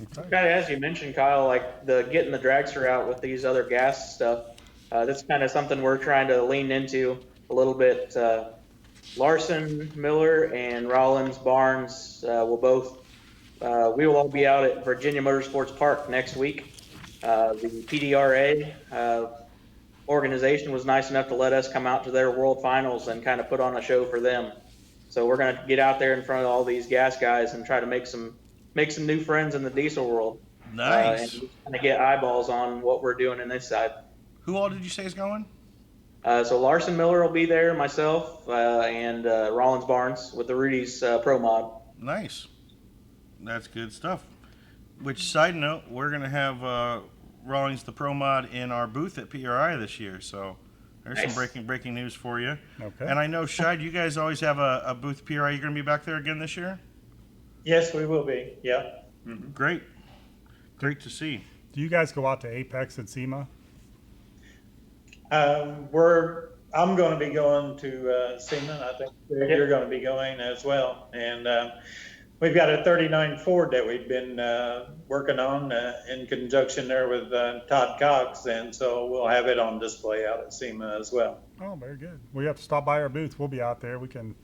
Okay. Kind of as you mentioned, Kyle, like getting the dragster out with these other gas stuff. That's kind of something we're trying to lean into a little bit. Larson, Miller, and Rollins Barnes will both. We will all be out at Virginia Motorsports Park next week. The PDRA organization was nice enough to let us come out to their World Finals and kind of put on a show for them. So we're going to get out there in front of all these gas guys and try to make some new friends in the diesel world. Nice. And kind of get eyeballs on what we're doing in this side. Who all did you say is going? So Larson Miller will be there, myself, and Rollins Barnes with the Rudy's Pro Mod. Nice. That's good stuff. Which, side note, we're going to have Rawlings the Pro Mod in our booth at PRI this year. So there's Nice. some breaking news for you. Okay. And I know, Shide, you guys always have a booth at PRI. You're going to be back there again this year? Yes, we will be. Yeah. Mm-hmm. Great. Great to see. Do you guys go out to Apex and SEMA? I'm going to be going to Seaman. I think you're going to be going as well. And we've got a 39 Ford that we've been working on in conjunction there with Todd Cox. And so we'll have it on display out at SEMA as well. Oh, very good. We have to stop by our booth. We'll be out there. We can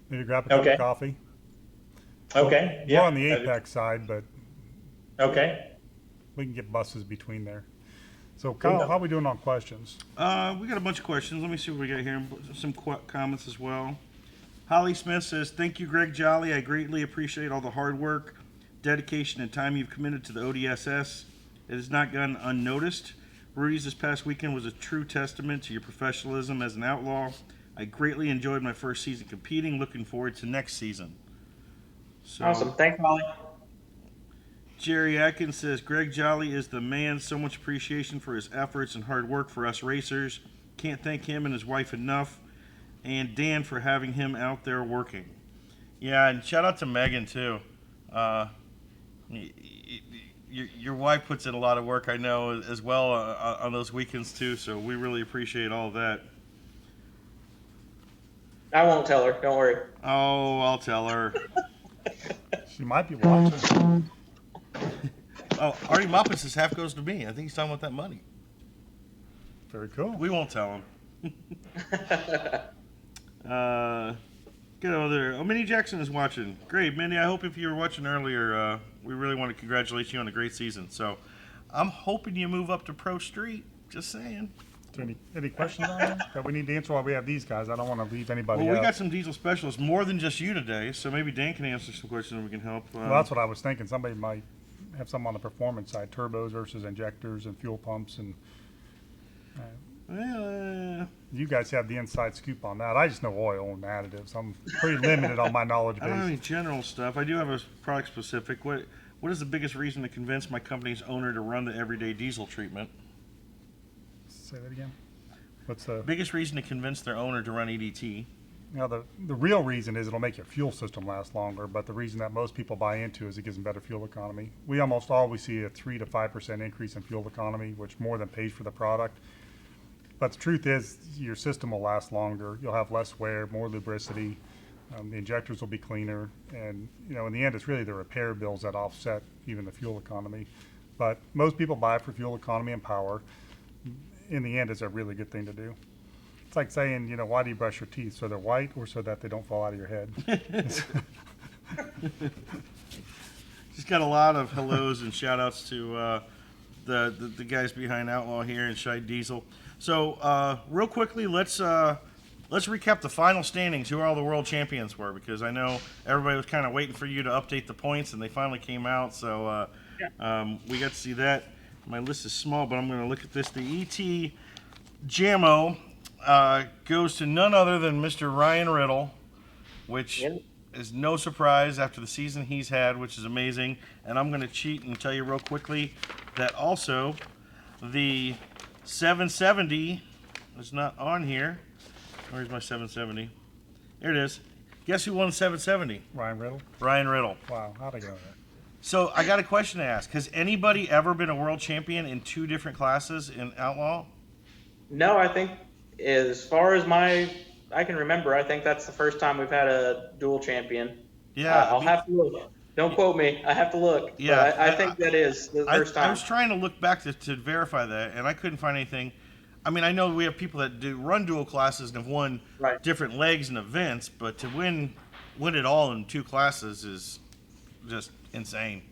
maybe grab a cup Okay. of coffee. Okay. We're on the Apex side, but Okay. we can get buses between there. So, Kyle, how are we doing on questions? We got a bunch of questions. Let me see what we got here. Some comments as well. Holly Smith says, "Thank you, Gregg Jolly. I greatly appreciate all the hard work, dedication, and time you've committed to the ODSS. It has not gone unnoticed. Rudy's this past weekend was a true testament to your professionalism as an outlaw. I greatly enjoyed my first season competing. Looking forward to next season." So, Awesome. Thanks, Molly. Jerry Atkins says, "Gregg Jolly is the man. So much appreciation for his efforts and hard work for us racers. Can't thank him and his wife enough. And Dan for having him out there working." Yeah, and shout out to Megan, too. Your wife puts in a lot of work, I know, as well on those weekends, too. So we really appreciate all of that. I won't tell her. Don't worry. Oh, I'll tell her. She might be watching. Oh, Artie Moppet says half goes to me. I think he's talking about that money. Very cool. We won't tell him. Get over there. Oh, Minnie Jackson is watching. Great, Minnie. I hope if you were watching earlier, we really want to congratulate you on a great season. So I'm hoping you move up to Pro Street. Just saying. Is there any questions on that that we need to answer while we have these guys? I don't want to leave anybody Well, we out. got some diesel specialists, more than just you today. So maybe Dan can answer some questions and we can help. Well, that's what I was thinking. Somebody might have some on the performance side, turbos versus injectors and fuel pumps, and you guys have the inside scoop on that. I just know oil and additives. I'm pretty limited on my knowledge I don't have any base. general stuff. I do have a product specific. What is the biggest reason to convince my company's owner to run the everyday diesel treatment? Say that again. What's the Biggest reason to convince their owner to run EDT? Now, the real reason is it'll make your fuel system last longer, but the reason that most people buy into is it gives them better fuel economy. We almost always see a 3 to 5% increase in fuel economy, which more than pays for the product. But the truth is, your system will last longer. You'll have less wear, more lubricity. The injectors will be cleaner. And, in the end, it's really the repair bills that offset even the fuel economy. But most people buy for fuel economy and power. In the end, it's a really good thing to do. It's like saying, why do you brush your teeth? So they're white or so that they don't fall out of your head? Just got a lot of hellos and shout outs to the guys behind Outlaw here and Shide Diesel. So real quickly, let's recap the final standings, who all the world champions were, because I know everybody was kind of waiting for you to update the points, and they finally came out. So we got to see that. My list is small, but I'm going to look at this. The ET Jammo goes to none other than Mr. Ryan Riddle, which Yep. is no surprise after the season he's had, which is amazing. And I'm going to cheat and tell you real quickly that also the 770 is not on here. Where's my 770? Here it is. Guess who won the 770? Ryan Riddle. Ryan Riddle. Wow, how'd I go there? So I got a question to ask. Has anybody ever been a world champion in 2 different classes in Outlaw? No, I think as far as I can remember, I think that's the first time we've had a dual champion. Yeah. I'll have to look. Don't quote me. I have to look. Yeah, But I think that is the first I time. was trying to look back to verify that, and I couldn't find anything. I mean, I know we have people that do run dual classes and have won Right. different legs and events, but to win it all in 2 classes is just insane.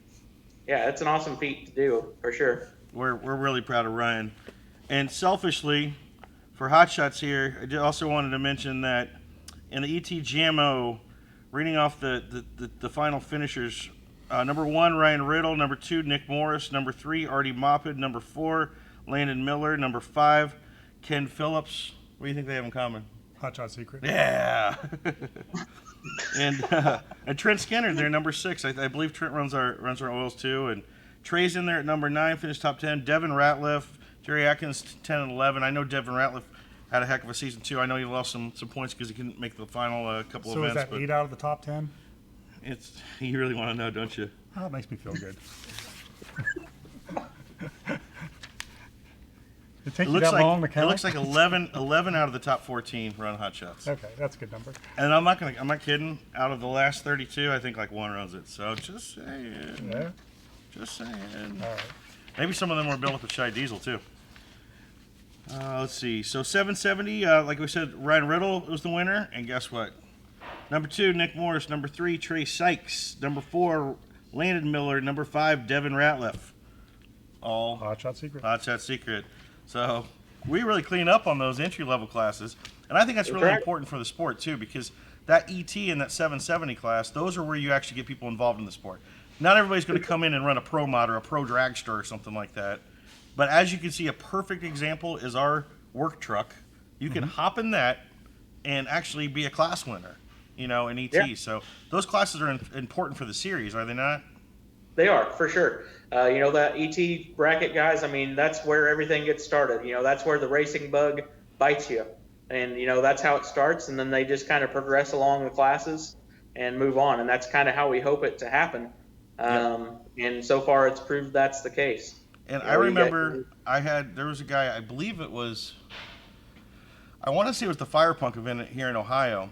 Yeah, it's an awesome feat to do, for sure. We're really proud of Ryan. And selfishly, for Hot Shots here, I also wanted to mention that in the ET JAMO, reading off the final finishers, number 1, Ryan Riddle, number 2, Nick Morris, number 3, Artie Moppet, number 4, Landon Miller, number 5, Ken Phillips. What do you think they have in common? Hot Shot Secret. Yeah. and Trent Skinner, they're number 6. I believe Trent runs our oils too. And Trey's in there at number 9, finished top 10. Devin Ratliff, Jerry Atkins 10 and 11. I know Devin Ratliff had a heck of a season too. I know he lost some points because he couldn't make the final couple So events. is that 8 out of the top 10? You really want to know, don't you? Oh, it makes me feel good. It takes you that long to count? It looks like 11 out of the top 14 run Hot Shots. Okay, that's a good number. And I'm not kidding. Out of the last 32, I think like 1 runs it. So just saying. Yeah. Just saying. All right. Maybe some of them were built with Shy Diesel too. Let's see. So 770, like we said, Ryan Riddle was the winner, and guess what? Number 2, Nick Morris. Number 3, Trey Sykes. Number 4, Landon Miller. Number 5, Devin Ratliff. All Hot Shot Secret. Hot Shot Secret. So we really clean up on those entry-level classes, and I think that's really right. important for the sport too, because that ET and that 770 class, those are where you actually get people involved in the sport. Not everybody's going to come in and run a pro mod or a pro dragster or something like that, but as you can see, a perfect example is our work truck. You can hop in that and actually be a class winner, in ET. Yeah. So those classes are important for the series, are they not? They are, for sure. That ET bracket guys, I mean, that's where everything gets started. That's where the racing bug bites you. And, that's how it starts. And then they just kind of progress along the classes and move on. And that's kind of how we hope it to happen. And so far it's proved that's the case. And I remember there was a guy, I believe it was, I want to say it was the Fire Punk event here in Ohio.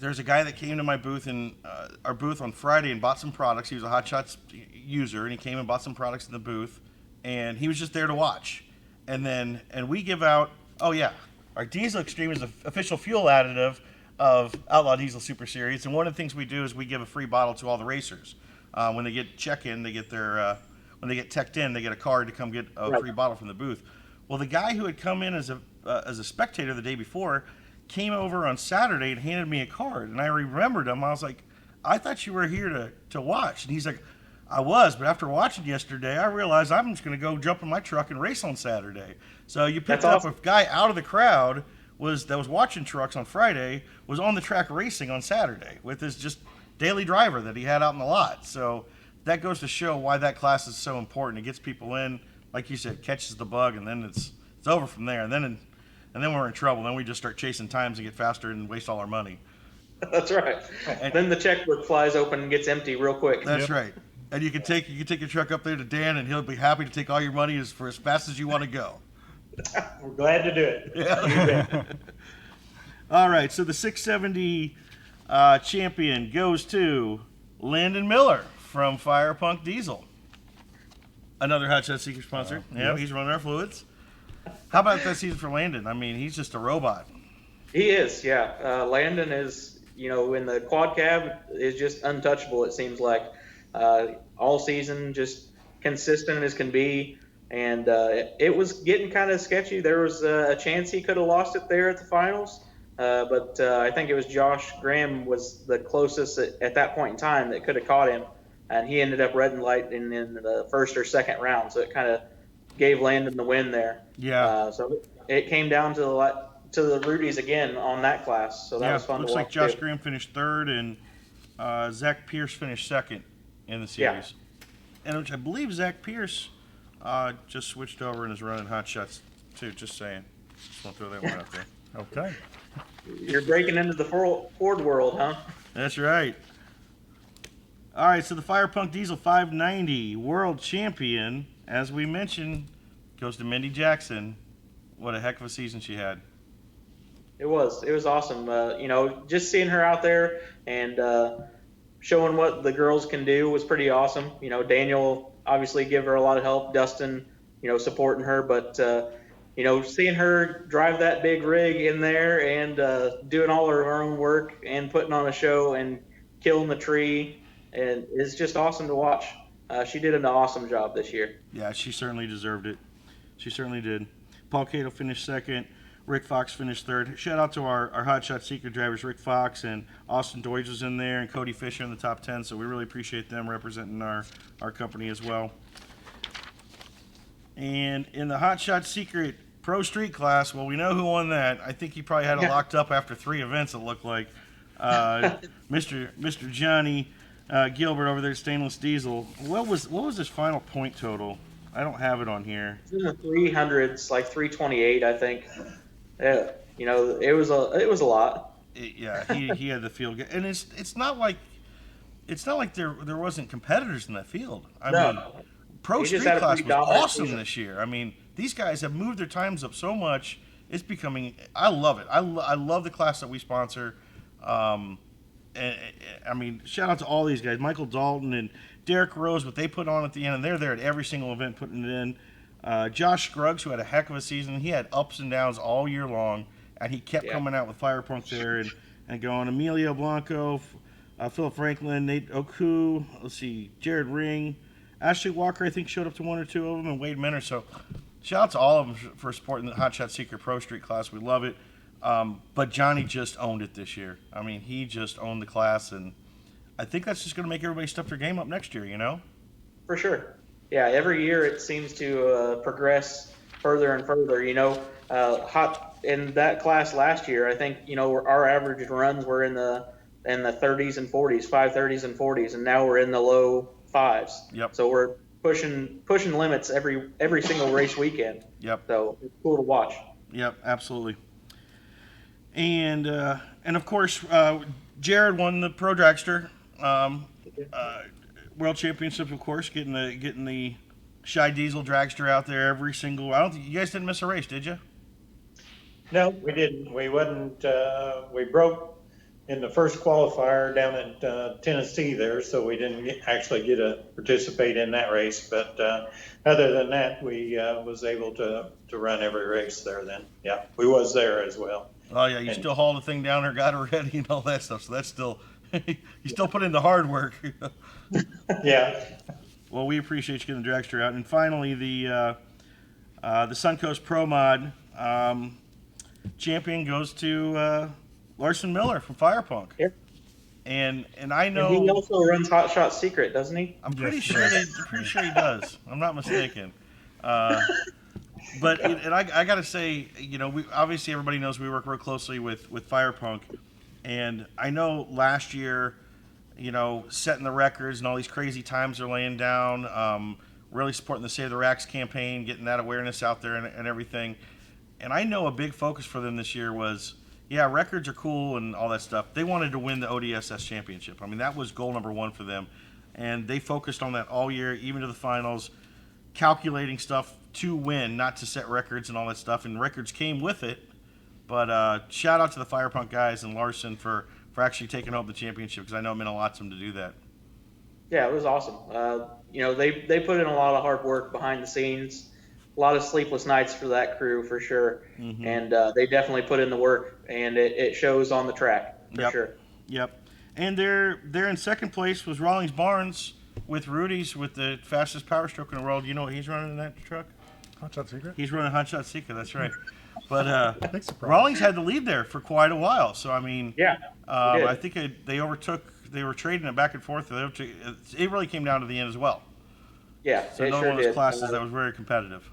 There's a guy that came to my booth our booth on Friday and bought some products. He was a Hot Shots user, and he came and bought some products in the booth, and he was just there to watch. And we give out, our Diesel Extreme is the official fuel additive of Outlaw Diesel Super Series, and one of the things we do is we give a free bottle to all the racers. When they get check-in, they get when they get teched in, they get a card to come get a free bottle from the booth. Well, the guy who had come in as a spectator the day before came over on Saturday and handed me a card, and I remembered him. I was like, I thought you were here to watch. And he's like, I was, but after watching yesterday, I realized I'm just going to go jump in my truck and race on Saturday. So you picked up a guy out of the crowd that was watching trucks on Friday, was on the track racing on Saturday with his just daily driver that he had out in the lot. So that goes to show why that class is so important. It gets people in, like you said, catches the bug, and then it's over from there. And then we're in trouble. Then we just start chasing times and get faster and waste all our money. That's right. And then the checkbook flies open and gets empty real quick. That's right. And you can take your truck up there to Dan, and he'll be happy to take all your money for as fast as you want to go. We're glad to do it. Yeah. All right. So the 670 champion goes to Landon Miller from Fire Punk Diesel. Another Hot Shot Secret sponsor. Yeah, he's running our fluids. How about that season for Landon? I mean, he's just a robot. He is, yeah. Landon is, in the quad cab is just untouchable, it seems like. All season, just consistent as can be. And it was getting kind of sketchy. There was a chance he could have lost it there at the finals. But I think it was Josh Graham was the closest at that point in time that could have caught him. And he ended up red and light in the first or second round. So it kind of gave Landon the win there. Yeah. So it came down to to the Rudies again on that class, so that was fun to watch. Looks like Josh too. Graham finished third and Zach Pierce finished second in the series. And which I believe Zach Pierce just switched over and is running hot shots too. Just saying. Just want to throw that one out there. Okay. You're breaking into the Ford world, huh? That's right. All right, so the Firepunk Diesel 590 World Champion, as we mentioned, goes to Mindy Jackson. What a heck of a season she had. It was awesome. Just seeing her out there and showing what the girls can do was pretty awesome. Daniel obviously gave her a lot of help. Dustin, supporting her, but seeing her drive that big rig in there and doing all of her own work and putting on a show and killing the tree, and it's just awesome to watch. She did an awesome job this year. Yeah, she certainly deserved it. She certainly did. Paul Cato finished second. Rick Fox finished third. Shout out to our Hotshot Secret drivers, Rick Fox and Austin Deutsch was in there, and Cody Fisher in the top 10, so we really appreciate them representing our company as well. And in the Hotshot Secret Pro Street class, well, we know who won that. I think he probably had it locked up after 3 events, it looked like. Mr. Johnny Gilbert over there at Stainless Diesel. What was his final point total? I don't have it on here. It's in the 300s, like 328, I think. Yeah, it was a lot. He had the field, and it's not like there wasn't competitors in that field. I mean, Pro Street class was awesome this year. I mean, these guys have moved their times up so much. It's becoming. I love it. I love the class that we sponsor. And I mean, shout out to all these guys, Michael Dalton and Derek Rose, what they put on at the end, and they're there at every single event putting it in. Josh Scruggs, who had a heck of a season, he had ups and downs all year long, and he kept coming out with Firepunk there and going. Emilio Blanco, Philip Franklin, Nate Oku, let's see, Jared Ring, Ashley Walker, I think showed up to 1 or 2 of them, and Wade Minner. So shout out to all of them for supporting the Hotshot Secret Pro Street class. We love it. But Johnny just owned it this year. I mean, he just owned the class, and I think that's just going to make everybody step their game up next year, For sure. Yeah, every year it seems to progress further and further. Hot in that class last year, I think our average runs were in the 30s and 40s, 530s and 40s, and now we're in the low 5s. Yep. So we're pushing limits every single race weekend. Yep. So it's cool to watch. Yep, absolutely. And of course, Jared won the Pro Dragster World Championships. Of course, getting the Shy Diesel Dragster out there every single. I don't think you guys didn't miss a race, did you? No, we didn't. We wasn't. We broke in the first qualifier down at Tennessee there, so we didn't actually get to participate in that race. But other than that, we was able to run every race there. Then, yeah, we was there as well. Oh yeah, you still hauled the thing down there, got her ready, and all that stuff. So that's still, you still put in the hard work. Yeah. Well, we appreciate you getting the dragster out, and finally the Suncoast Pro Mod champion goes to Larson Miller from Firepunk. Yep. And I know And he also runs Hotshot Secret, doesn't he? I'm pretty sure he does. I'm not mistaken. But I got to say, we obviously everybody knows we work real closely with Firepunk, and I know last year, setting the records and all these crazy times they're laying down, really supporting the Save the Racks campaign, getting that awareness out there and everything. And I know a big focus for them this year was, records are cool and all that stuff. They wanted to win the ODSS championship. I mean, that was goal number 1 for them, and they focused on that all year, even to the finals, calculating stuff to win, not to set records and all that stuff, and records came with it. But shout out to the Firepunk guys and Larson for actually taking home the championship, because I know it meant a lot to them to do that. Yeah, it was awesome. They put in a lot of hard work behind the scenes, a lot of sleepless nights for that crew for sure, and they definitely put in the work, and it shows on the track for sure. Yep. And they're in second place was Rawlings Barnes with Rudy's with the fastest power stroke in the world. You know what he's running in that truck? Hotshot Secret? He's running Hotshot Secret, that's right. But Rawlings had the lead there for quite a while. So, I mean, I think they were trading it back and forth. It really came down to the end as well. Yeah, so another one of those classes that was very competitive.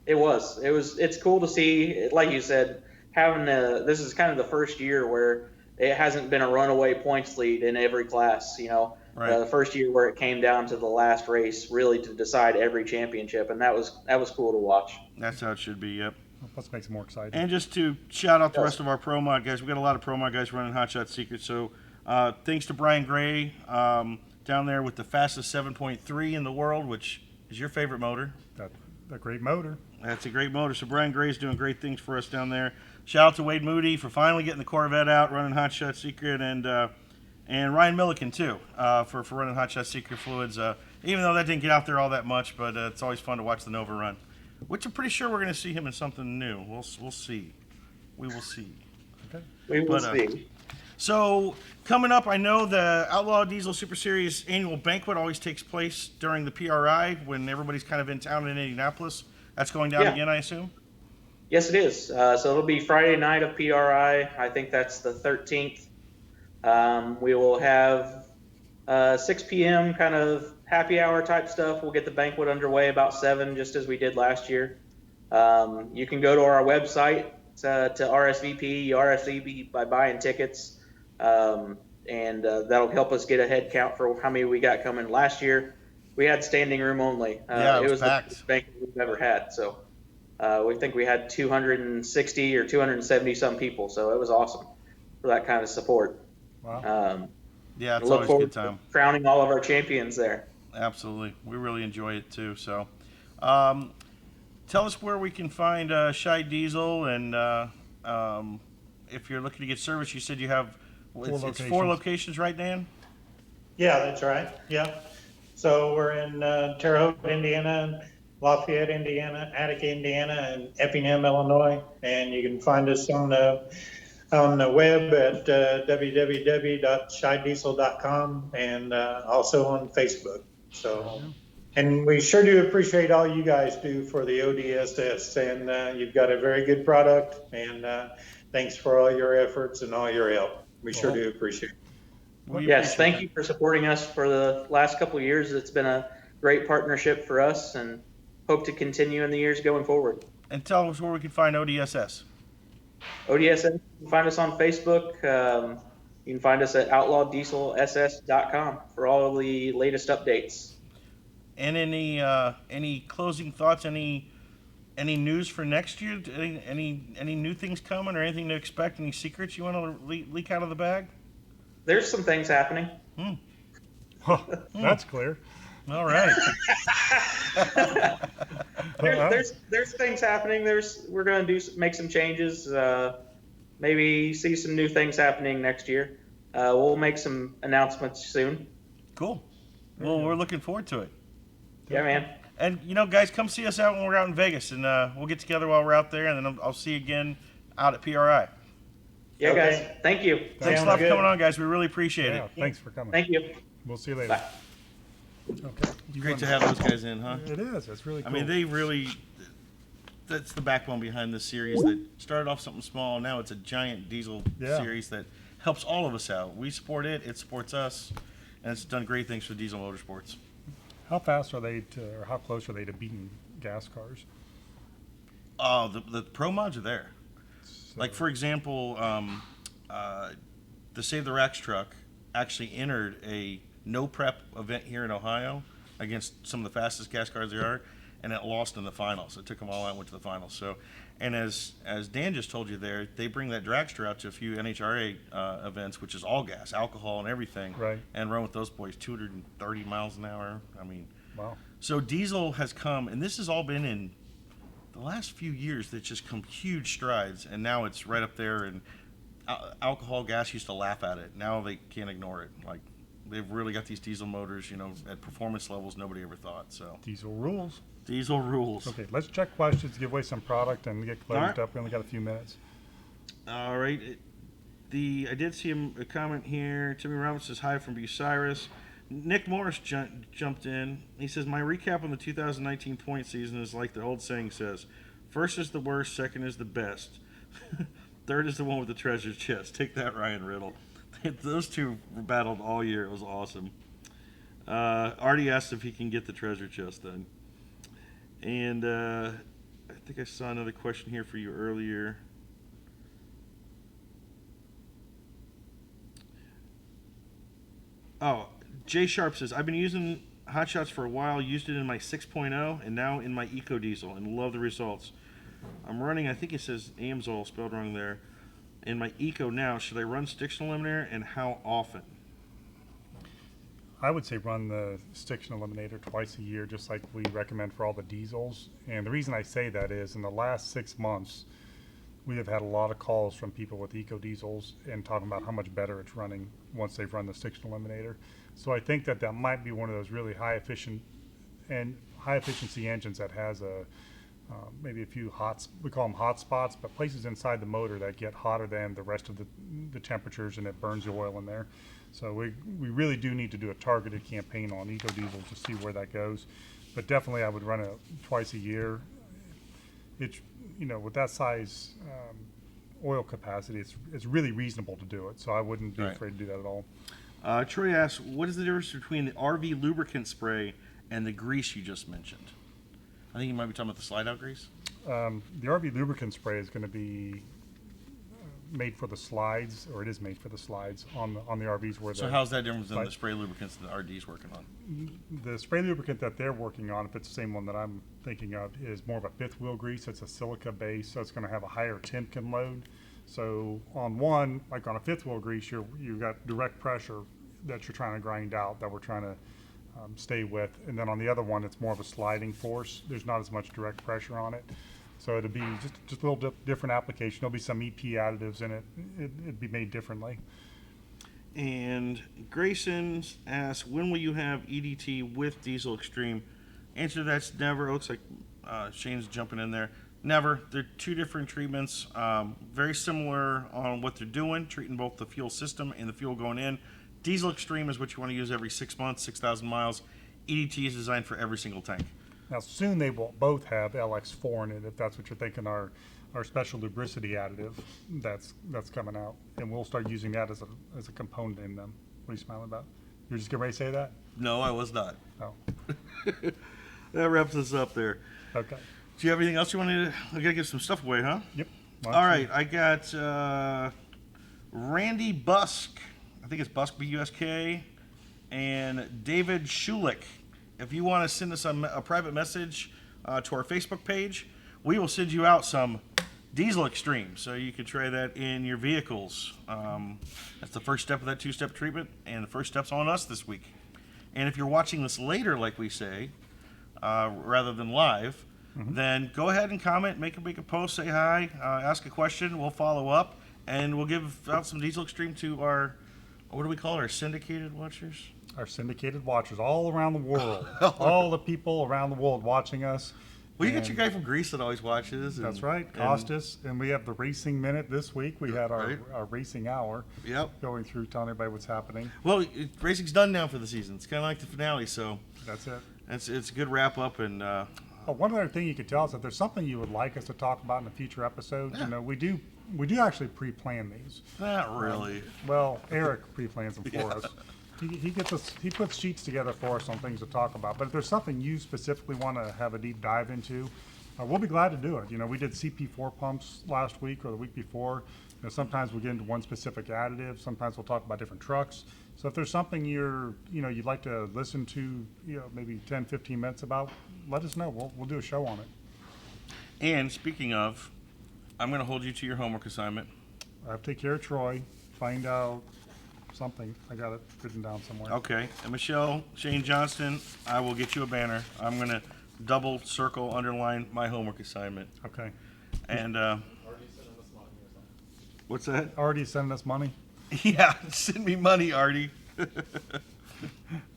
It was. It's cool to see, like you said, this is kind of the first year where it hasn't been a runaway points lead in every class. Right. The first year where it came down to the last race, really to decide every championship, and that was cool to watch. That's how it should be. Yep. Plus makes it more exciting. And just to shout out the rest of our Pro Mod guys, we got a lot of Pro Mod guys running Hot Shot Secret. So thanks to Brian Gray down there with the fastest 7.3 in the world, which is your favorite motor. That's a great motor. That's a great motor. So Brian Gray's doing great things for us down there. Shout out to Wade Moody for finally getting the Corvette out, running Hot Shot Secret, and Ryan Milliken too for running Hot Shot Secret fluids. Even though that didn't get out there all that much, but it's always fun to watch the Nova run. Which I'm pretty sure we're going to see him in something new. We'll see. We will see. Okay. We will see. So coming up, I know the Outlaw Diesel Super Series annual banquet always takes place during the PRI when everybody's kind of in town in Indianapolis. That's going down again, I assume? Yes, it is. So it'll be Friday night of PRI. I think that's the 13th. We will have 6 p.m. kind of happy hour type stuff. We'll get the banquet underway about 7, just as we did last year. You can go to our website to RSVP. You RSVP by buying tickets, and that'll help us get a head count for how many we got coming. Last year, we had standing room only. It was packed. The biggest banquet we've ever had. So we think we had 260 or 270 some people. So it was awesome for that kind of support. Wow. Yeah, it's always a good time. Crowning all of our champions there. Absolutely. We really enjoy it too. So tell us where we can find Shy Diesel, and if you're looking to get service, you said you have it's 4 locations, right, Dan? Yeah, that's right. Yeah. So we're in Terre Haute, Indiana, Lafayette, Indiana, Attica, Indiana, and Effingham, Illinois. And you can find us on the web at www.shydiesel.com, and also on Facebook. So, and we sure do appreciate all you guys do for the ODSS, and you've got a very good product, and thanks for all your efforts and all your help. We sure do appreciate it. Yes, thank you for supporting us for the last couple of years. It's been a great partnership for us, and hope to continue in the years going forward. And tell us where we can find ODSS. ODSS, you can find us on Facebook. You can find us at outlawdieselss.com for all of the latest updates. And any closing thoughts? Any news for next year? Any new things coming, or anything to expect? Any secrets you want to leak out of the bag? There's some things happening. That's clear. All right. There's things happening. We're going to make some changes. Maybe see some new things happening next year. We'll make some announcements soon. Cool. Well, we're looking forward to it. Yeah, man. And guys, come see us out when we're out in Vegas, and we'll get together while we're out there, and then I'll see you again out at PRI. Yeah, Okay. guys. Thank you. Thanks a lot for coming on, guys. We really appreciate it. Thanks for coming. Thank you. We'll see you later. Bye. Okay. Great to have those guys in, huh? It is. It's really cool. I mean, that's the backbone behind this series that started off something small. Now it's a giant diesel series that helps all of us out. We support it. It supports us. And it's done great things for diesel motorsports. How fast are they or how close are they to beating gas cars? Oh, the Pro Mods are there. Like, for example, the Save the Racks truck actually entered a no prep event here in Ohio against some of the fastest gas cars there are, and it lost in the finals. It took them all out and went to the finals. So, and as Dan just told you there, they bring that dragster out to a few NHRA events, which is all gas, alcohol and everything, Right. and run with those boys 230 miles an hour. I mean, Wow. so diesel has come, and this has all been in the last few years that's just come huge strides, and now it's right up there, and alcohol, gas used to laugh at it. Now they can't ignore it. Like, they've really got these diesel motors, at performance levels nobody ever thought. So Diesel rules. diesel rules. Okay, let's check questions, give away some product, and get closed Alright. up. We only got a few minutes. All right. I did see a comment here. Timmy Roberts says hi from Bucyrus. Nick Morris jumped in. He says, my recap on the 2019 point season is like the old saying says, first is the worst, second is the best. Third is the one with the treasure chest. Take that, Ryan Riddle. Those two battled all year. It was awesome. Artie asked if he can get the treasure chest then. And I think I saw another question here for you earlier. Oh, Jay Sharp says, I've been using Hot Shots for a while, used it in my 6.0 and now in my Eco Diesel and love the results. I'm running, I think it says Amsoil spelled wrong there, in my Eco now. Should I run Stiction Eliminator and how often? I would say run the Stiction Eliminator twice a year, just like we recommend for all the diesels. And the reason I say that is in the last 6 months, we have had a lot of calls from people with eco diesels and talking about how much better it's running once they've run the Stiction Eliminator. So I think that that might be one of those really high efficiency engines that has a maybe a few we call them hot spots, but places inside the motor that get hotter than the rest of the temperatures, and it burns the oil in there. So we really do need to do a targeted campaign on eco diesels to see where that goes. But definitely I would run it twice a year. It's, with that size oil capacity, it's really reasonable to do it. So I wouldn't be afraid to do that at all. Troy asks, what is the difference between the RV lubricant spray and the grease you just mentioned? I think you might be talking about the slide out grease. The RV lubricant spray is going to be made for the slides, or it is made for the slides on the RVs. So how's that different than the spray lubricants that the RD's working on? The spray lubricant that they're working on, if it's the same one that I'm thinking of, is more of a fifth wheel grease. It's a silica base, so it's going to have a higher Timken load. So on one, like on a fifth wheel grease, you've got direct pressure that you're trying to grind out, that we're trying to stay with. And then on the other one, it's more of a sliding force. There's not as much direct pressure on it. So it'll be just a little different application. There'll be some EP additives in it. It'd be made differently. And Grayson asks, when will you have EDT with Diesel Extreme? Answer to that's never. It looks like Shane's jumping in there. Never. They're two different treatments. Very similar on what they're doing, treating both the fuel system and the fuel going in. Diesel Extreme is what you want to use every 6 months, 6,000 miles. EDT is designed for every single tank. Now soon they will both have LX4 in it, if that's what you're thinking, our special lubricity additive that's coming out. And we'll start using that as a component in them. What are you smiling about? You're just getting ready to say that? No, I was not. Oh. That wraps us up there. Okay. Do you have anything else you wanted to? I got to give some stuff away, huh? Yep. All right. I got Randy Busk. I think it's Busk, B-U-S-K, and David Schulich. If you want to send us a private message to our Facebook page, we will send you out some Diesel Extreme, so you can try that in your vehicles. That's the first step of that two-step treatment, and the first step's on us this week. And if you're watching this later, like we say, rather than live, then go ahead and comment, make a post, say hi, ask a question. We'll follow up, and we'll give out some Diesel Extreme to our, what do we call it, our syndicated watchers? Our syndicated watchers all around the world. All the people around the world watching us. Well, you got your guy from Greece that always watches. That's right, Costas. And we have the Racing Minute this week. We had our Racing Hour going through, telling everybody what's happening. Well, racing's done now for the season. It's kind of like the finale, so that's it. It's a good wrap up. And one other thing you could tell us, if there's something you would like us to talk about in a future episode, we do actually pre-plan these. Not really. Well, Eric pre-plans them for us. He puts sheets together for us on things to talk about. But if there's something you specifically want to have a deep dive into, we'll be glad to do it. We did CP4 pumps last week or the week before. Sometimes we get into one specific additive. Sometimes we'll talk about different trucks. So if there's something you'd like to listen to, maybe 10, 15 minutes about, let us know. We'll do a show on it. And speaking of, I'm going to hold you to your homework assignment. I have to take care of Troy, find out something. I got it written down somewhere. Okay. And Michelle, Shane Johnston, I will get you a banner. I'm going to double circle, underline my homework assignment. Okay. And what's that? Artie sending us money? Yeah, send me money, Artie.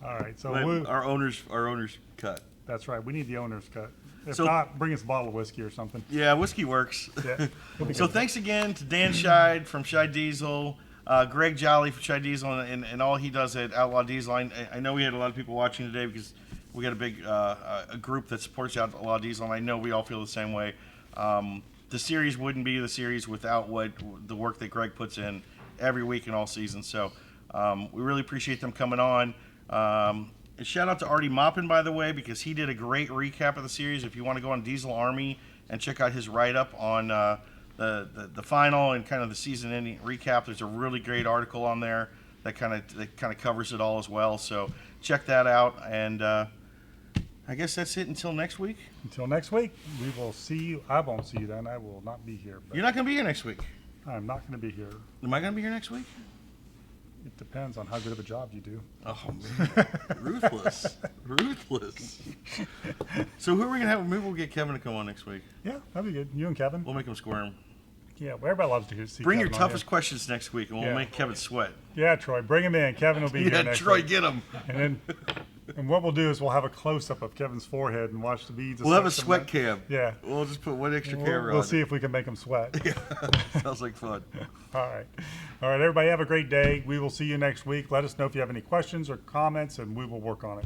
All right. So our owners cut. That's right. We need the owner's cut. If So- not, bring us a bottle of whiskey or something. Yeah, whiskey works. Yeah. So thanks again to Dan Scheid from Scheid Diesel, Gregg Jolly from Scheid Diesel, and all he does at Outlaw Diesel. I know we had a lot of people watching today because we got a big a group that supports Outlaw Diesel, and I know we all feel the same way. The series wouldn't be the series without the work that Gregg puts in every week and all season. So we really appreciate them coming on. And shout out to Artie Maupin, by the way, because he did a great recap of the series. If you want to go on Diesel Army and check out his write-up on the final and kind of the season ending recap, there's a really great article on there that kind of covers it all as well. So check that out, and I guess that's it until next week. Until next week, we will see you. I won't see you then. I will not be here. But You're not going to be here next week. I'm not going to be here. Am I going to be here next week? It depends on how good of a job you do. Oh man, ruthless. So who are we gonna have? Maybe we'll get Kevin to come on next week. Yeah, that'd be good. You and Kevin. We'll make him squirm. Yeah, well, everybody loves to see. Bring Kevin your on toughest questions next week, and we'll Yeah. make Kevin sweat. here. Yeah, Troy, bring him in. Kevin will be Yeah, here next Troy, week. get him. And what we'll do is we'll have a close up of Kevin's forehead and watch the beads. We'll have a sweat sweat come cam. in. Yeah. We'll just put one extra We'll, camera we'll on. see if we can make him sweat. Sounds like fun. All right. All right, everybody have a great day. We will see you next week. Let us know if you have any questions or comments, and we will work on it.